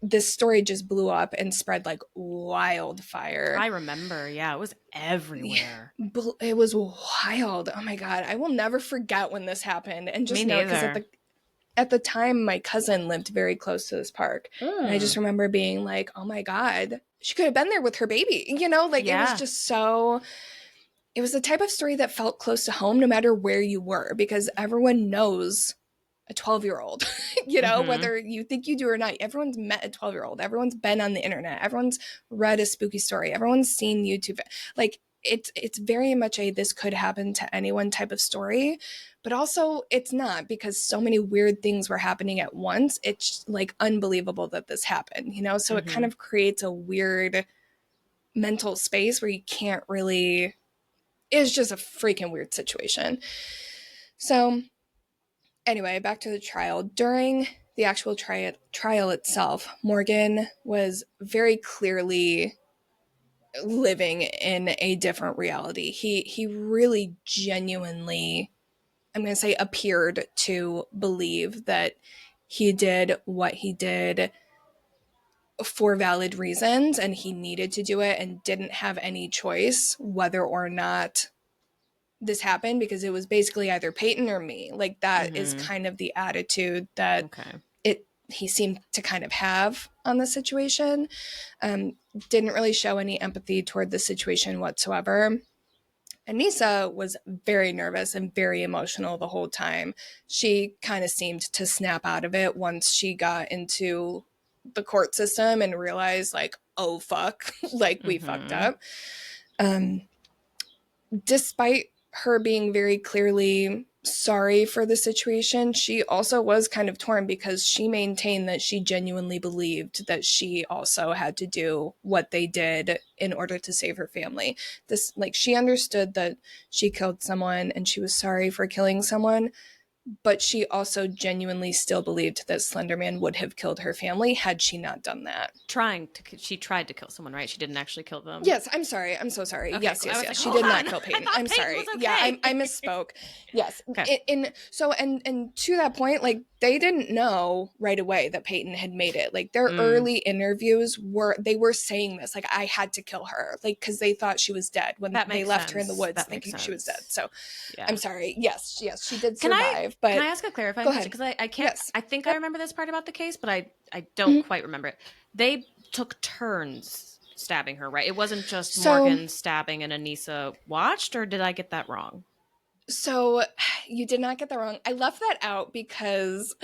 this story just blew up and spread like wildfire. I remember. Yeah, it was everywhere. It was wild. Oh my God. I will never forget when this happened. And just know, because at the time, my cousin lived very close to this park. And I just remember being like, oh my God, she could have been there with her baby. You know, like it was just it was the type of story that felt close to home no matter where you were, because everyone knows a 12-year-old, you know, whether you think you do or not. Everyone's met a 12-year-old. Everyone's been on the internet. Everyone's read a spooky story. Everyone's seen YouTube. Like, it's very much a this could happen to anyone type of story, but also it's not, because so many weird things were happening at once. It's like unbelievable that this happened, you know? So it kind of creates a weird mental space where you can't really, it's just a freaking weird situation. So anyway, back to the trial. During the actual trial itself, Morgan was very clearly living in a different reality. He really genuinely, I'm going to say, appeared to believe that he did what he did for valid reasons, and he needed to do it and didn't have any choice whether or not this happened, because it was basically either Peyton or me. Like that is kind of the attitude that he seemed to kind of have on the situation. Didn't really show any empathy toward the situation whatsoever. Anissa was very nervous and very emotional the whole time. She kind of seemed to snap out of it once she got into the court system and realized, like, oh fuck, like we fucked up. Despite her being very clearly sorry for the situation, she also was kind of torn, because she maintained that she genuinely believed that she also had to do what they did in order to save her family. This, like, she understood that she killed someone and she was sorry for killing someone, but she also genuinely still believed that Slenderman would have killed her family had she not done that. She tried to kill someone, right? She didn't actually kill them. Yes, I'm sorry. I'm so sorry. Okay, yes. like, she did not kill Peyton. I'm sorry. Okay. Yeah, I misspoke. Yes. Okay. And to that point, like, they didn't know right away that Peyton had made it. Like, their early interviews were saying this, like, I had to kill her, like, because they thought she was dead when they left her in the woods thinking she was dead. So yeah. I'm sorry. Yes, she did survive. But can I ask a clarifying question? Because I can't. Yes. I think I remember this part about the case, but I don't quite remember it. They took turns stabbing her, right? It wasn't just Morgan stabbing and Anissa watched, or did I get that wrong? So you did not get that wrong. I left that out because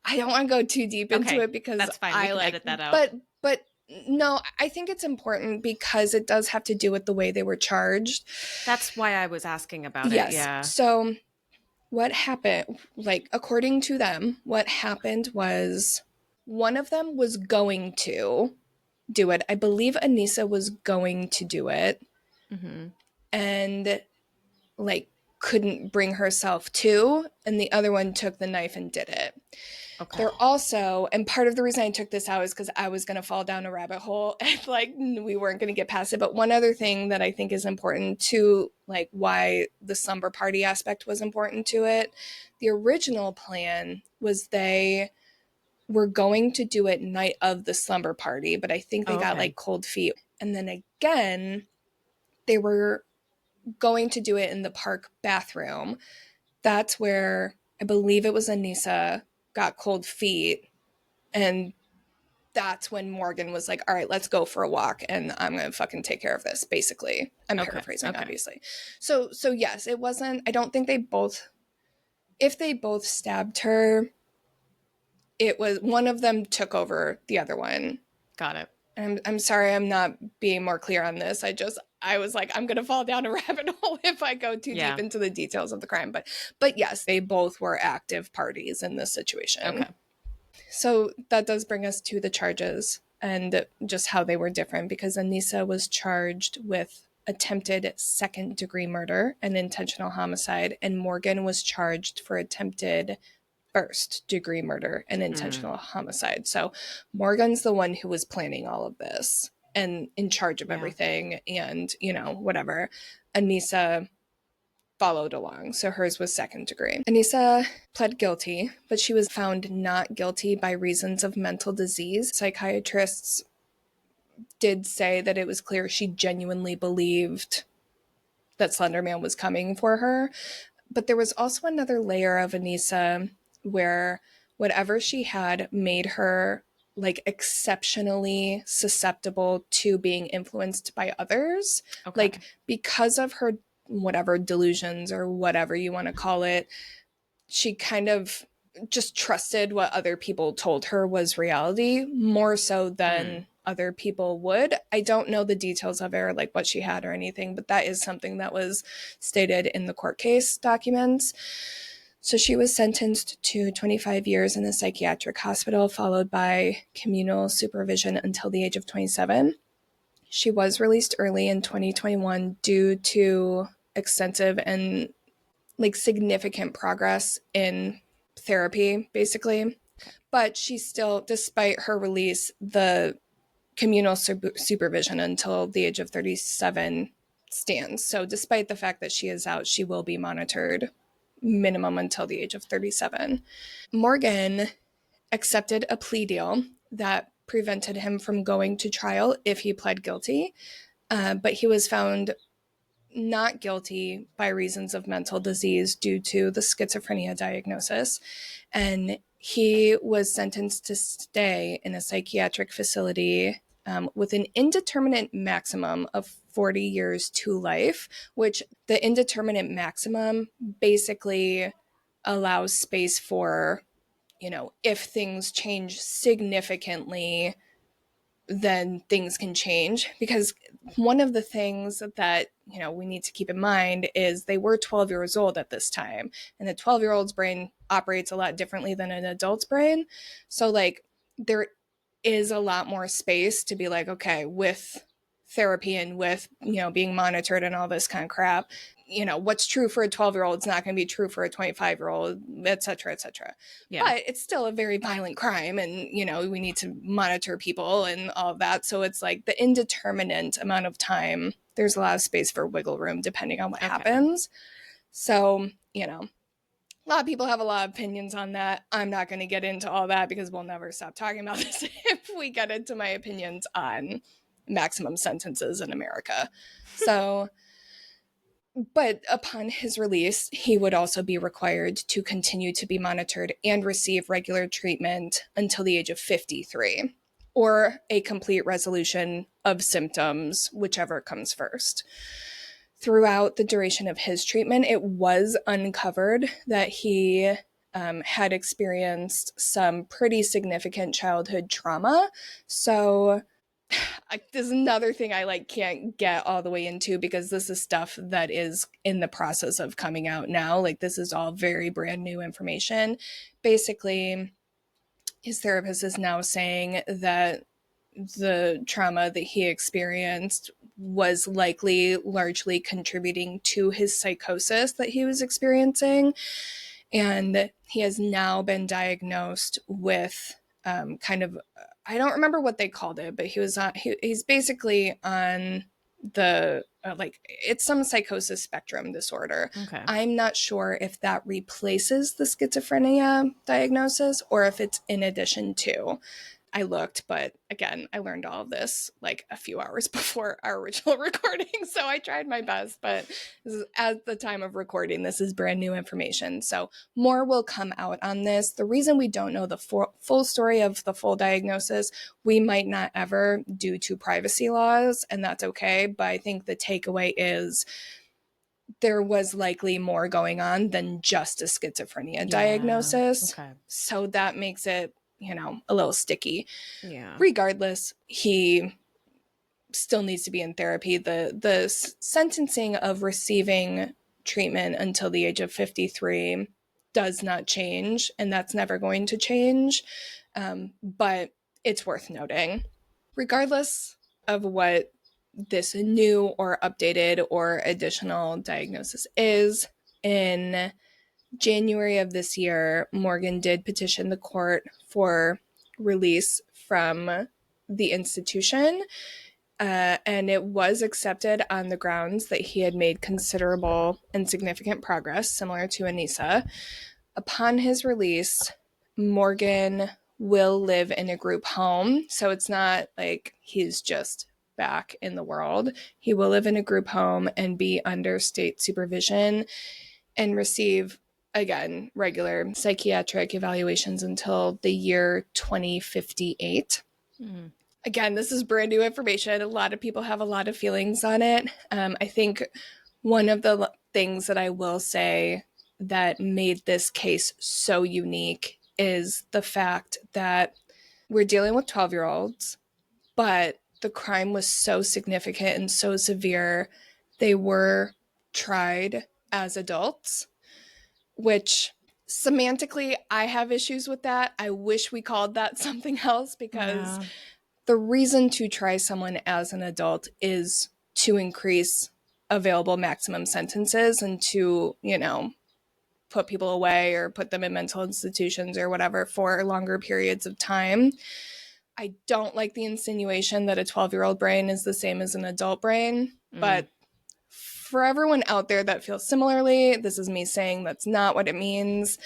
I don't want to go too deep into it, because that's fine. We can edit that out. But no, I think it's important because it does have to do with the way they were charged. That's why I was asking about it. Yeah. So what happened, like, according to them, what happened was one of them was going to do it. I believe Anissa was going to do it. And, like, couldn't bring herself to, and the other one took the knife and did it. Okay. They're also, and part of the reason I took this out is because I was going to fall down a rabbit hole and, like, we weren't going to get past it. But one other thing that I think is important to, like, why the slumber party aspect was important to it, the original plan was they were going to do it night of the slumber party, but I think they got, like, cold feet. And then again, they were going to do it in the park bathroom. That's where I believe it was Anissa got cold feet, and that's when Morgan was like, all right, let's go for a walk and I'm gonna fucking take care of this, basically. I'm paraphrasing, obviously. So yes, it wasn't, I don't think if they both stabbed her, it was one of them took over the other one. Got it. I'm sorry I'm not being more clear on this. I was like, I'm going to fall down a rabbit hole if I go too deep into the details of the crime. But yes, they both were active parties in this situation. Okay. So that does bring us to the charges and just how they were different, because Anissa was charged with attempted second-degree murder and intentional homicide, and Morgan was charged for attempted first-degree murder and intentional homicide. So Morgan's the one who was planning all of this and in charge of everything, and, you know, whatever. Anissa followed along, so hers was second degree. Anissa pled guilty, but she was found not guilty by reasons of mental disease. Psychiatrists did say that it was clear she genuinely believed that Slenderman was coming for her, but there was also another layer of Anissa where whatever she had made her, like, exceptionally susceptible to being influenced by others. Okay. Like, because of her whatever delusions or whatever you want to call it, she kind of just trusted what other people told her was reality more so than other people would. I don't know the details of it or like what she had or anything, but that is something that was stated in the court case documents. So she was sentenced to 25 years in a psychiatric hospital, followed by communal supervision until the age of 27. She was released early in 2021 due to extensive and like significant progress in therapy, basically. Okay. But she still, despite her release, the communal supervision until the age of 37 stands. So despite the fact that she is out, she will be monitored minimum until the age of 37. Morgan accepted a plea deal that prevented him from going to trial if he pled guilty, but he was found not guilty by reasons of mental disease due to the schizophrenia diagnosis. And he was sentenced to stay in a psychiatric facility with an indeterminate maximum of 40 years to life, which the indeterminate maximum basically allows space for, if things change significantly, then things can change. Because one of the things that we need to keep in mind is they were 12 years old at this time, and a 12-year-old's brain operates a lot differently than an adult's brain. So like there is a lot more space to be like, okay, with therapy and with being monitored and all this kind of crap, what's true for a 12-year-old is not going to be true for a 25-year-old, et cetera, et cetera. Yeah. But it's still a very violent crime, and we need to monitor people and all of that. So it's like the indeterminate amount of time, there's a lot of space for wiggle room depending on what happens. So a lot of people have a lot of opinions on that. I'm not going to get into all that because we'll never stop talking about this if we get into my opinions on maximum sentences in America. So, but upon his release, he would also be required to continue to be monitored and receive regular treatment until the age of 53, or a complete resolution of symptoms, whichever comes first. Throughout the duration of his treatment, it was uncovered that he had experienced some pretty significant childhood trauma. So this is another thing I can't get all the way into because this is stuff that is in the process of coming out now. Like this is all very brand new information. Basically, his therapist is now saying that the trauma that he experienced was likely largely contributing to his psychosis that he was experiencing. And he has now been diagnosed with kind of, I don't remember what they called it, but he's basically on the it's some psychosis spectrum disorder. Okay. I'm not sure if that replaces the schizophrenia diagnosis or if it's in addition to. I looked, but again, I learned all of this like a few hours before our original recording, so I tried my best, but at the time of recording, this is brand new information, so more will come out on this. The reason we don't know the full story of the full diagnosis, we might not ever due to privacy laws, and that's okay, but I think the takeaway is there was likely more going on than just a schizophrenia diagnosis. Okay. So that makes it a little sticky. Yeah. Regardless, he still needs to be in therapy. The sentencing of receiving treatment until the age of 53 does not change, and that's never going to change. But it's worth noting. Regardless of what this new or updated or additional diagnosis is, in January of this year, Morgan did petition the court for release from the institution, and it was accepted on the grounds that he had made considerable and significant progress, similar to Anissa. Upon his release, Morgan will live in a group home, so it's not like he's just back in the world. He will live in a group home and be under state supervision and receive, again, regular psychiatric evaluations until the year 2058. Mm-hmm. Again, this is brand new information. A lot of people have a lot of feelings on it. I think one of the things that I will say that made this case so unique is the fact that we're dealing with 12-year-olds, but the crime was so significant and so severe, they were tried as adults, which semantically, I have issues with that. I wish we called that something else, because the reason to try someone as an adult is to increase available maximum sentences and to, put people away or put them in mental institutions or whatever for longer periods of time. I don't like the insinuation that a 12-year-old brain is the same as an adult brain, but for everyone out there that feels similarly, this is me saying that's not what it means.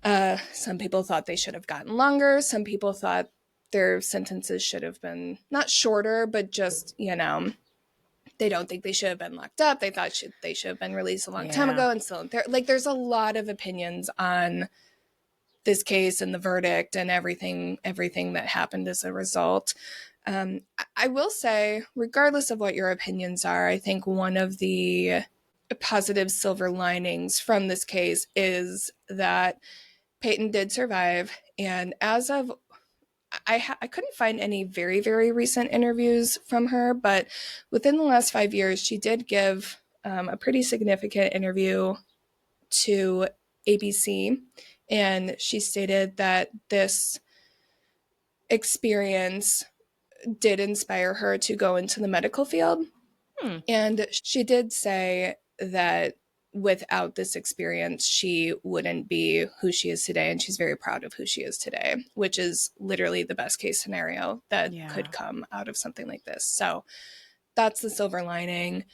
Some people thought they should have gotten longer. Some people thought their sentences should have been not shorter, but just, they don't think they should have been locked up. They thought they should have been released a long time ago and still in there. Like, there's a lot of opinions on this case and the verdict and everything that happened as a result. I will say, regardless of what your opinions are, I think one of the positive silver linings from this case is that Peyton did survive. And as of, I couldn't find any very, very recent interviews from her, but within the last 5 years, she did give a pretty significant interview to ABC. And she stated that this experience did inspire her to go into the medical field. And she did say that without this experience, she wouldn't be who she is today. And she's very proud of who she is today, which is literally the best case scenario that could come out of something like this. So that's the silver lining.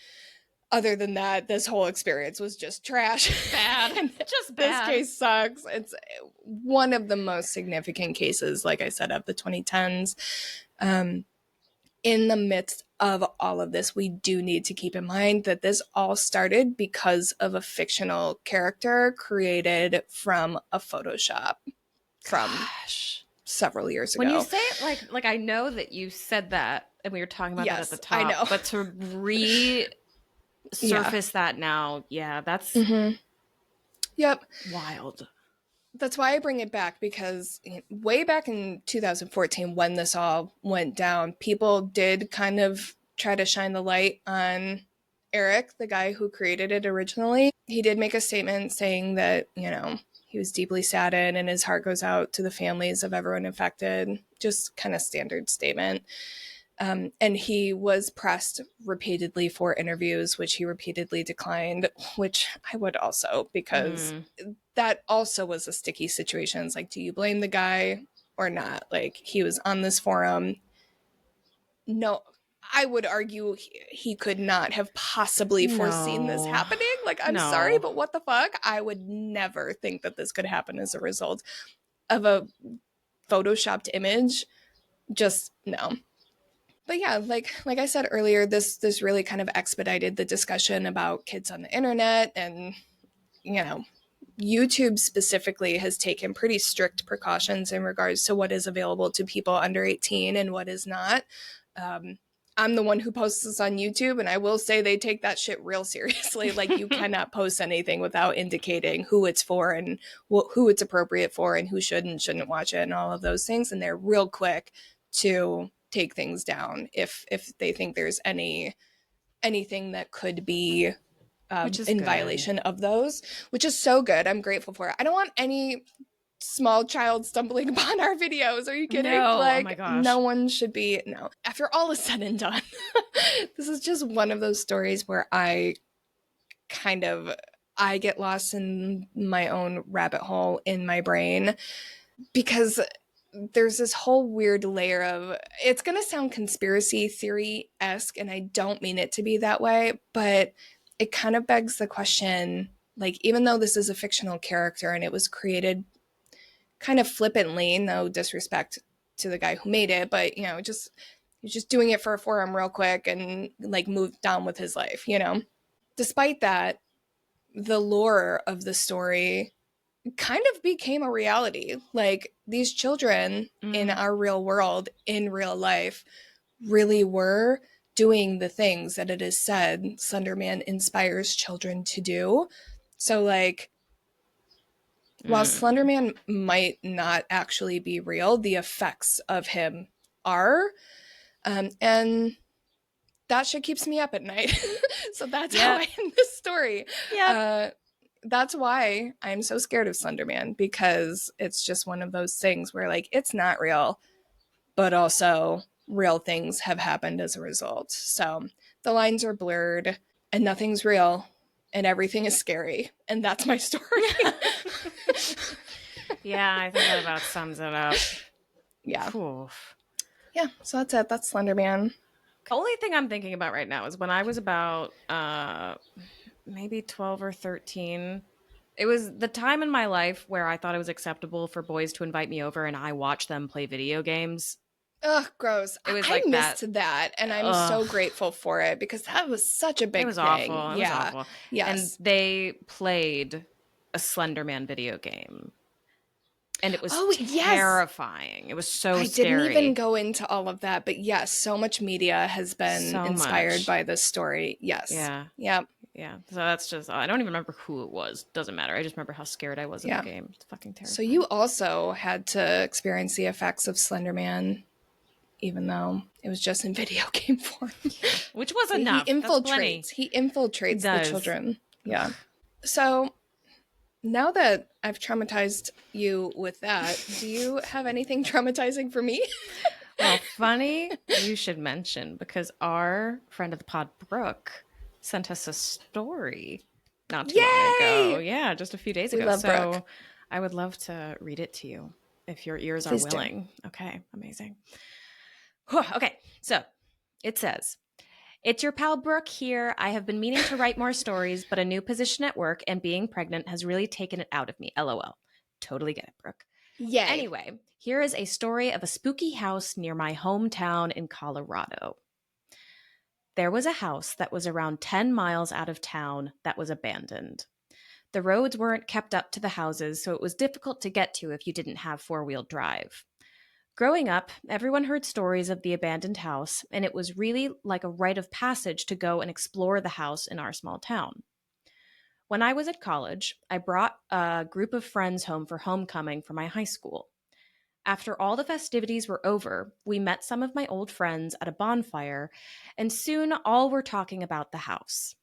Other than that, this whole experience was just trash. Bad. Just bad. This case sucks. It's one of the most significant cases, like I said, of the 2010s. In the midst of all of this, we do need to keep in mind that this all started because of a fictional character created from a Photoshop from several years ago. When you say it like I know that you said that, and we were talking about that at the top, I know. but to resurface that now, that's Yep. wild. That's why I bring it back, because way back in 2014, when this all went down, people did kind of try to shine the light on Eric, the guy who created it originally. He did make a statement saying that, he was deeply saddened and his heart goes out to the families of everyone affected. Just kind of standard statement. And he was pressed repeatedly for interviews, which he repeatedly declined, which I would also, because that also was a sticky situation. It's like, do you blame the guy or not? Like, he was on this forum. No, I would argue he could not have possibly foreseen this happening. Like, I'm sorry, but what the fuck? I would never think that this could happen as a result of a photoshopped image. Just no. But yeah, like I said earlier, this really kind of expedited the discussion about kids on the internet. And, YouTube specifically has taken pretty strict precautions in regards to what is available to people under 18 and what is not. I'm the one who posts this on YouTube, and I will say they take that shit real seriously. Like, you cannot post anything without indicating who it's for and who it's appropriate for and who should and shouldn't watch it and all of those things. And they're real quick to take things down if they think there's anything that could be in violation of those, which is so good. I'm grateful for it. I don't want any small child stumbling upon our videos. Are you kidding? No. Like, oh my gosh. No one should be. No. After all is said and done, this is just one of those stories where I get lost in my own rabbit hole in my brain, because there's this whole weird layer of, it's going to sound conspiracy theory-esque, and I don't mean it to be that way, but it kind of begs the question, like, even though this is a fictional character and it was created kind of flippantly, no disrespect to the guy who made it, but, he's just doing it for a forum real quick and, like, moved on with his life, Despite that, the lore of the story kind of became a reality. Like, these children in our real world, in real life, really were doing the things that it is said Slenderman inspires children to do. So, like, while Slenderman might not actually be real, the effects of him are. And that shit keeps me up at night. So that's how Yep. I end this story. Yep. That's why I'm so scared of Slenderman, because it's just one of those things where, like, it's not real, but also real things have happened as a result. So the lines are blurred and nothing's real and everything is scary. And that's my story. Yeah, I think that about sums it up. Yeah. Oof. Yeah. So that's it. That's Slenderman. The only thing I'm thinking about right now is when I was about maybe 12 or 13. It was the time in my life where I thought it was acceptable for boys to invite me over and I watched them play video games. Ugh, gross. It was I like that. missed that, and I'm so Ugh. grateful for it, because that was such a big It was thing. awful. It was Yeah. awful. Yes. And they played a Slenderman video game. And it was terrifying. It was so scary. I didn't even go into all of that, but yes, so much media has been So inspired much. by this story. Yes. Yeah. Yep. Yeah. So that's just, I don't even remember who it was. Doesn't matter. I just remember how scared I was of the game. It's fucking terrifying. So you also had to experience the effects of Slenderman, even though it was just in video game form. Which was enough. He infiltrates the children. Yeah. So now that I've traumatized you with that, do you have anything traumatizing for me? Well, funny you should mention, because our friend of the pod, Brooke, sent us a story not too long ago. Yeah, just a few days ago. Love so Brooke. I would love to read it to you if your ears Please are willing. Do. Okay, amazing. Okay, so it says, "It's your pal Brooke here. I have been meaning to write more stories, but a new position at work and being pregnant has really taken it out of me. LOL. Totally get it, Brooke. Yay. Anyway, here is a story of a spooky house near my hometown in Colorado. There was a house that was around 10 miles out of town that was abandoned. The roads weren't kept up to the houses, so it was difficult to get to if you didn't have four-wheel drive. Growing up, everyone heard stories of the abandoned house, and it was really like a rite of passage to go and explore the house in our small town. When I was at college, I brought a group of friends home for homecoming for my high school. After all the festivities were over, we met some of my old friends at a bonfire, and soon all were talking about the house.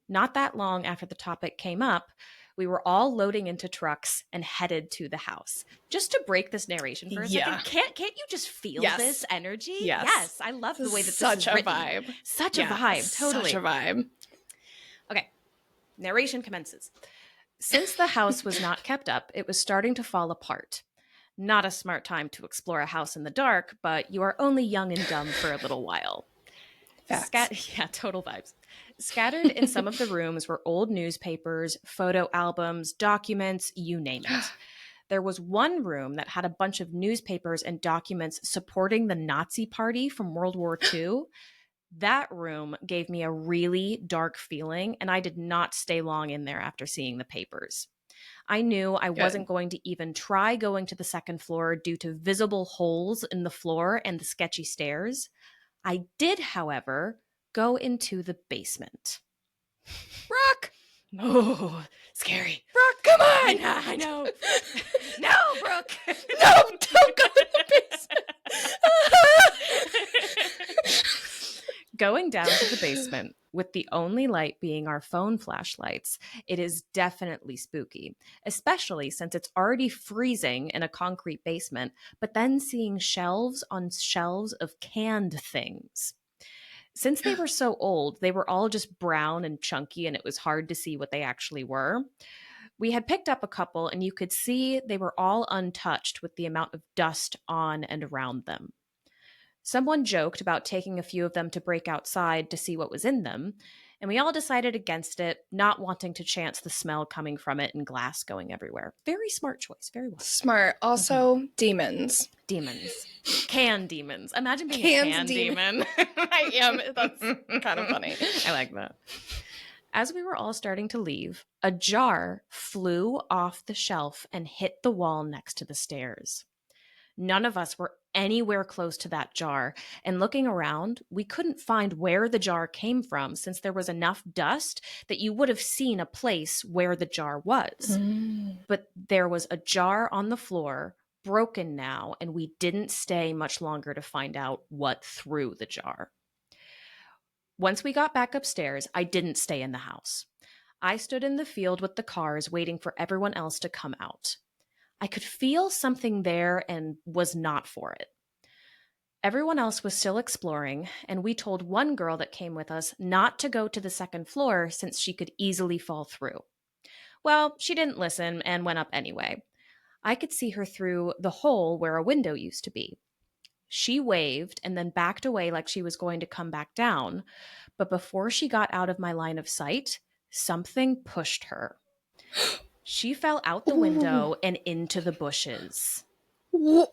Not that long after the topic came up, we were all loading into trucks and headed to the house. Just to break this narration for a second, can't you just feel this energy? Yes, I love the way that this is written. Vibe. Such a vibe, totally. Such a vibe. Okay, narration commences. Since the house was not kept up, it was starting to fall apart. Not a smart time to explore a house in the dark, but you are only young and dumb for a little while. Yeah, total vibes. Scattered in some of the rooms were old newspapers, photo albums, documents, you name it. There was one room that had a bunch of newspapers and documents supporting the Nazi Party from World War II. That room gave me a really dark feeling, and I did not stay long in there after seeing the papers. I knew I wasn't going to even try going to the second floor due to visible holes in the floor and the sketchy stairs. I did, however, go into the basement. Brooke! Oh, scary. Brooke, come on! I know. No, Brooke! No, don't go in the basement! Going down to the basement, with the only light being our phone flashlights, it is definitely spooky, especially since it's already freezing in a concrete basement, but then seeing shelves on shelves of canned things. Since they were so old, they were all just brown and chunky, and it was hard to see what they actually were. We had picked up a couple, and you could see they were all untouched with the amount of dust on and around them. Someone joked about taking a few of them to break outside to see what was in them, and we all decided against it, not wanting to chance the smell coming from it and glass going everywhere. Very smart choice. Very well. Smart. Also, demons. Demons. Can demons. Imagine being a can demon. I am. That's kind of funny. I like that. As we were all starting to leave, a jar flew off the shelf and hit the wall next to the stairs. None of us were anywhere close to that jar, and looking around, we couldn't find where the jar came from since there was enough dust that you would have seen a place where the jar was. But there was a jar on the floor broken now, and we didn't stay much longer to find out what threw the jar. Once we got back upstairs, I didn't stay in the house. I stood in the field with the cars waiting for everyone else to come out. I could feel something there and was not for it. Everyone else was still exploring, and we told one girl that came with us not to go to the second floor since she could easily fall through. Well, she didn't listen and went up anyway. I could see her through the hole where a window used to be. She waved and then backed away like she was going to come back down, but before she got out of my line of sight, something pushed her. She fell out the window and into the bushes. What?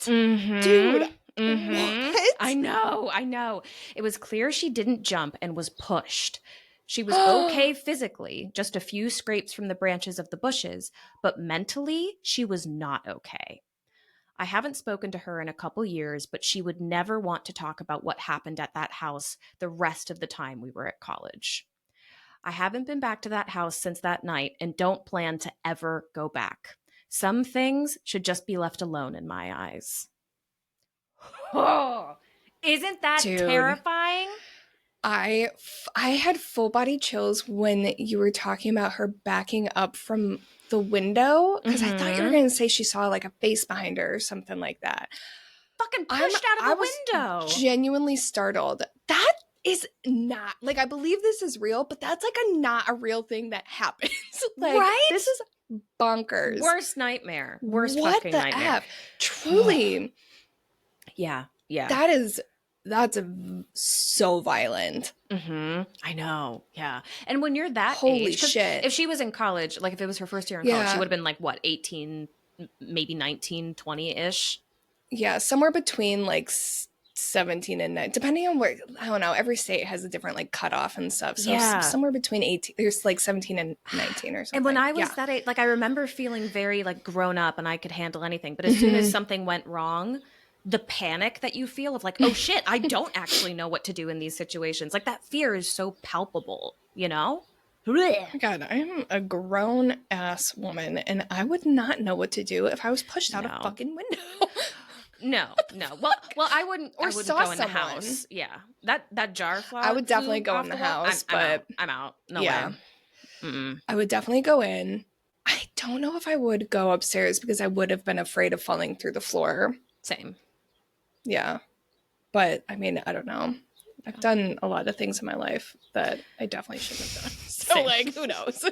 Mm-hmm. Dude, what? I know. It was clear she didn't jump and was pushed. She was okay physically, just a few scrapes from the branches of the bushes, but mentally, she was not okay. I haven't spoken to her in a couple years, but she would never want to talk about what happened at that house the rest of the time we were at college. I haven't been back to that house since that night and don't plan to ever go back. Some things should just be left alone in my eyes. Oh, isn't that terrifying? I had full body chills when you were talking about her backing up from the window because I thought you were going to say she saw like a face behind her or something like that. Fucking pushed out of the window. Genuinely startled. That is not like, I believe this is real, but that's like not a real thing that happens. Like, right? This is bonkers. Worst nightmare. Worst fucking nightmare. F? Truly. Yeah. That's so violent. I know. Yeah. And when you're that Holy age, shit. If she was in college, like if it was her first year in college, she would have been like, what, 18, maybe 19, 20-ish? Yeah, somewhere between like 17 and 9, depending on where, I don't know, every state has a different like cutoff and stuff. So somewhere between 18, there's like 17 and 19 or something. And when I was that age, like I remember feeling very like grown up and I could handle anything. But as soon as something went wrong, the panic that you feel of like, oh shit, I don't actually know what to do in these situations. Like that fear is so palpable, you know? Oh my God, I'm a grown ass woman and I would not know what to do if I was pushed out a fucking window. No. Well, I wouldn't. I wouldn't go in the house. Yeah, that jar fly. I would definitely go in the house, but I'm out. No way. I would definitely go in. I don't know if I would go upstairs because I would have been afraid of falling through the floor. Same. Yeah, but I mean, I don't know. I've done a lot of things in my life that I definitely shouldn't have done. So, Same. like, who knows?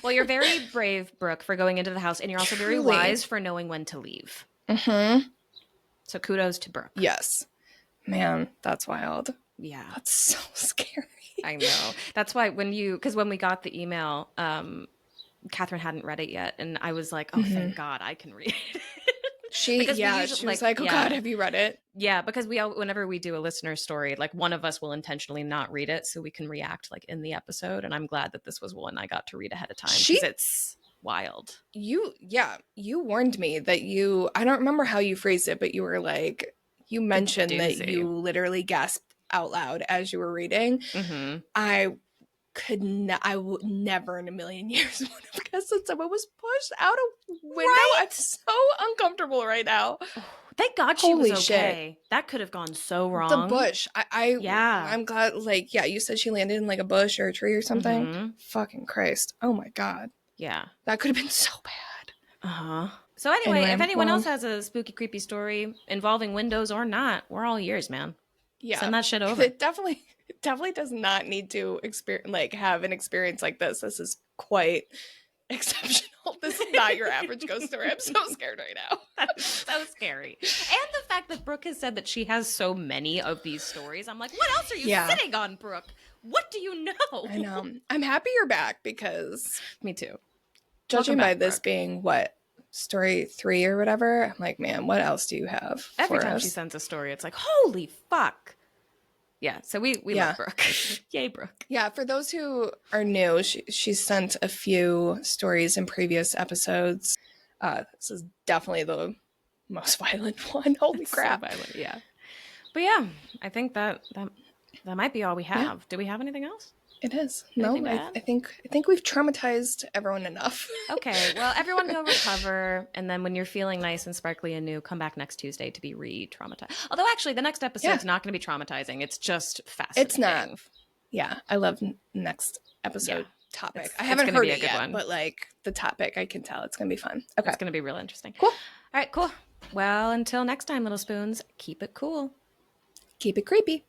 Well, you're very brave, Brooke, for going into the house, and you're also very wise for knowing when to leave. So kudos to Brooke. Yes. Man, that's wild. Yeah. That's so scary. I know. That's why when we got the email, Kathryn hadn't read it yet, and I was like, oh, thank God I can read it. She was like, oh God, have you read it? Yeah, because whenever we do a listener story, like one of us will intentionally not read it so we can react like in the episode. And I'm glad that this was one I got to read ahead of time because it's wild. You warned me that I don't remember how you phrased it, but you were like, you mentioned that you literally gasped out loud as you were reading. I would never in a million years would have guessed that someone was pushed out a window. Right? I'm so uncomfortable right now. Thank God she was okay. Shit. That could have gone so wrong. The bush. I'm glad, like, you said she landed in like a bush or a tree or something. Fucking Christ. Oh my God. Yeah. That could have been so bad. So anyway, if anyone else has a spooky, creepy story involving windows or not, we're all ears, man. Yeah. Send that shit over. It definitely does not need to have an experience like this. This is quite exceptional. This is not your average ghost story. I'm so scared right now. That's so scary. And the fact that Brooke has said that she has so many of these stories. I'm like, what else are you sitting on, Brooke? What do you know? I know. I'm happy you're back because... Me too. Judging by this being, what, story 3 or whatever, I'm like, man, what else do you have Every time she sends a story, it's like, holy fuck. Yeah, so we love Brooke. Yay, Brooke. Yeah, for those who are new, she sent a few stories in previous episodes. This is definitely the most violent one. Holy crap. So violent, yeah. But yeah, I think that might be all we have. Yeah. Do we have anything else? It is. Anything No, to I add? think we've traumatized everyone enough. Okay, well, everyone go recover, and then when you're feeling nice and sparkly and new, come back next Tuesday to be re-traumatized. Although, actually, the next episode's not going to be traumatizing. It's just fascinating. It's not. Yeah, I love next episode topic. I haven't heard it yet, but like the topic, I can tell it's going to be fun. Okay. It's going to be real interesting. Cool. All right, cool. Well, until next time, little spoons, keep it cool. Keep it creepy.